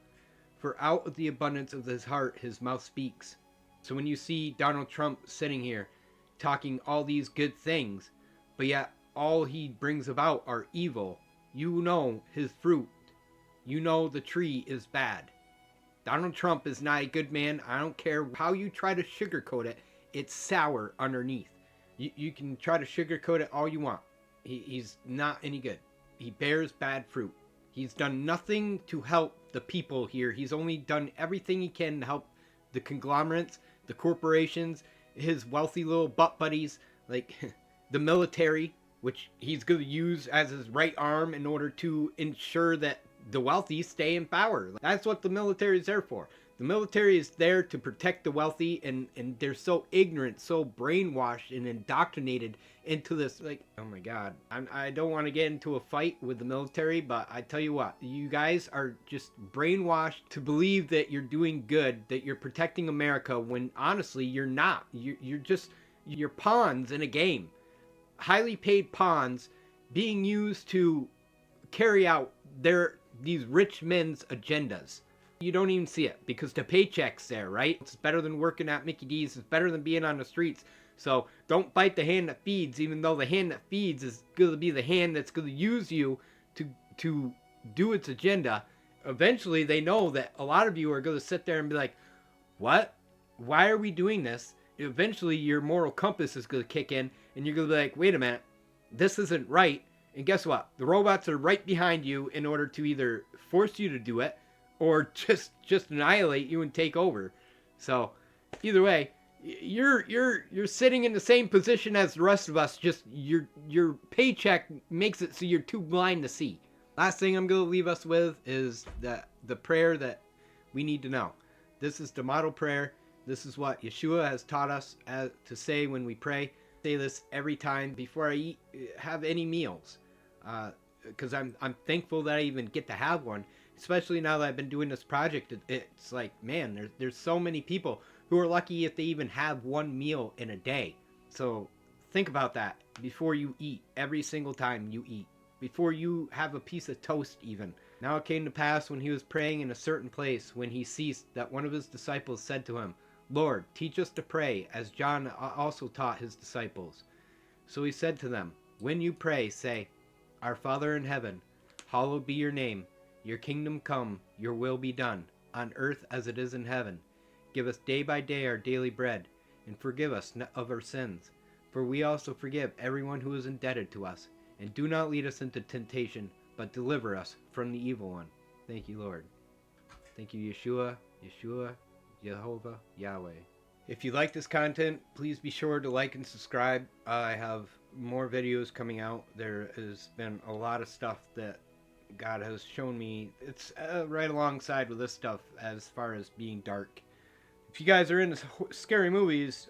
For out of the abundance of his heart his mouth speaks. So when you see Donald Trump sitting here talking all these good things, but yet all he brings about are evil, you know his fruit. You know the tree is bad. Donald Trump is not a good man. I don't care how you try to sugarcoat it. It's sour underneath. You can try to sugarcoat it all you want. He's not any good. He bears bad fruit. He's done nothing to help the people here. He's only done everything he can to help the conglomerates, the corporations, his wealthy little butt buddies, like the military, which he's going to use as his right arm in order to ensure that the wealthy stay in power. That's what the military is there for. The military is there to protect the wealthy, and they're so ignorant, so brainwashed and indoctrinated into this, like, oh my god. I don't want to get into a fight with the military, but I tell you what, you guys are just brainwashed to believe that you're doing good, that you're protecting America, when honestly you're not. You're pawns in a game. Highly paid pawns being used to carry out these rich men's agendas. You don't even see it because the paycheck's there, right? It's better than working at Mickey D's. It's better than being on the streets. So don't bite the hand that feeds, even though the hand that feeds is going to be the hand that's going to use you to do its agenda. Eventually, they know that a lot of you are going to sit there and be like, what? Why are we doing this? Eventually, your moral compass is going to kick in, and you're going to be like, wait a minute, this isn't right. And guess what? The robots are right behind you in order to either force you to do it, or just annihilate you and take over. So either way, you're sitting in the same position as the rest of us, just your paycheck makes it so you're too blind to see. Last thing I'm going to leave us with is the prayer that we need to know. This is the model prayer. This is what Yeshua has taught us to say when we pray. Say this every time before I have any meals, because I'm thankful that I even get to have one, especially now that I've been doing this project. It's like, man, there's so many people who are lucky if they even have one meal in a day. So think about that before you eat, every single time you eat, before you have a piece of toast even. Now it came to pass when he was praying in a certain place, when he ceased, that one of his disciples said to him, Lord, teach us to pray, as John also taught his disciples. So he said to them, when you pray, say, Our Father in heaven, hallowed be your name. Your kingdom come, your will be done, on earth as it is in heaven. Give us day by day our daily bread, and forgive us of our sins, for we also forgive everyone who is indebted to us. And do not lead us into temptation, but deliver us from the evil one. Thank you, Lord. Thank you, Yeshua, Jehovah, Yahweh. If you like this content, please be sure to like and subscribe. I have more videos coming out. There has been a lot of stuff that God has shown me. It's right alongside with this stuff as far as being dark. If you guys are into scary movies,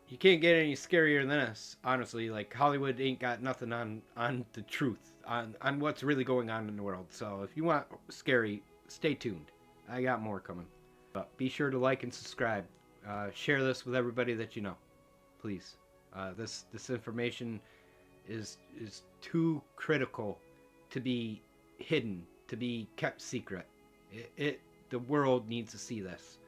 you can't get any scarier than this. Honestly, like Hollywood ain't got nothing on the truth, on what's really going on in the world. So if you want scary, stay tuned. I got more coming. But be sure to like and subscribe. Share this with everybody that you know, please. This information is too critical to be hidden, to be kept secret. The world needs to see this.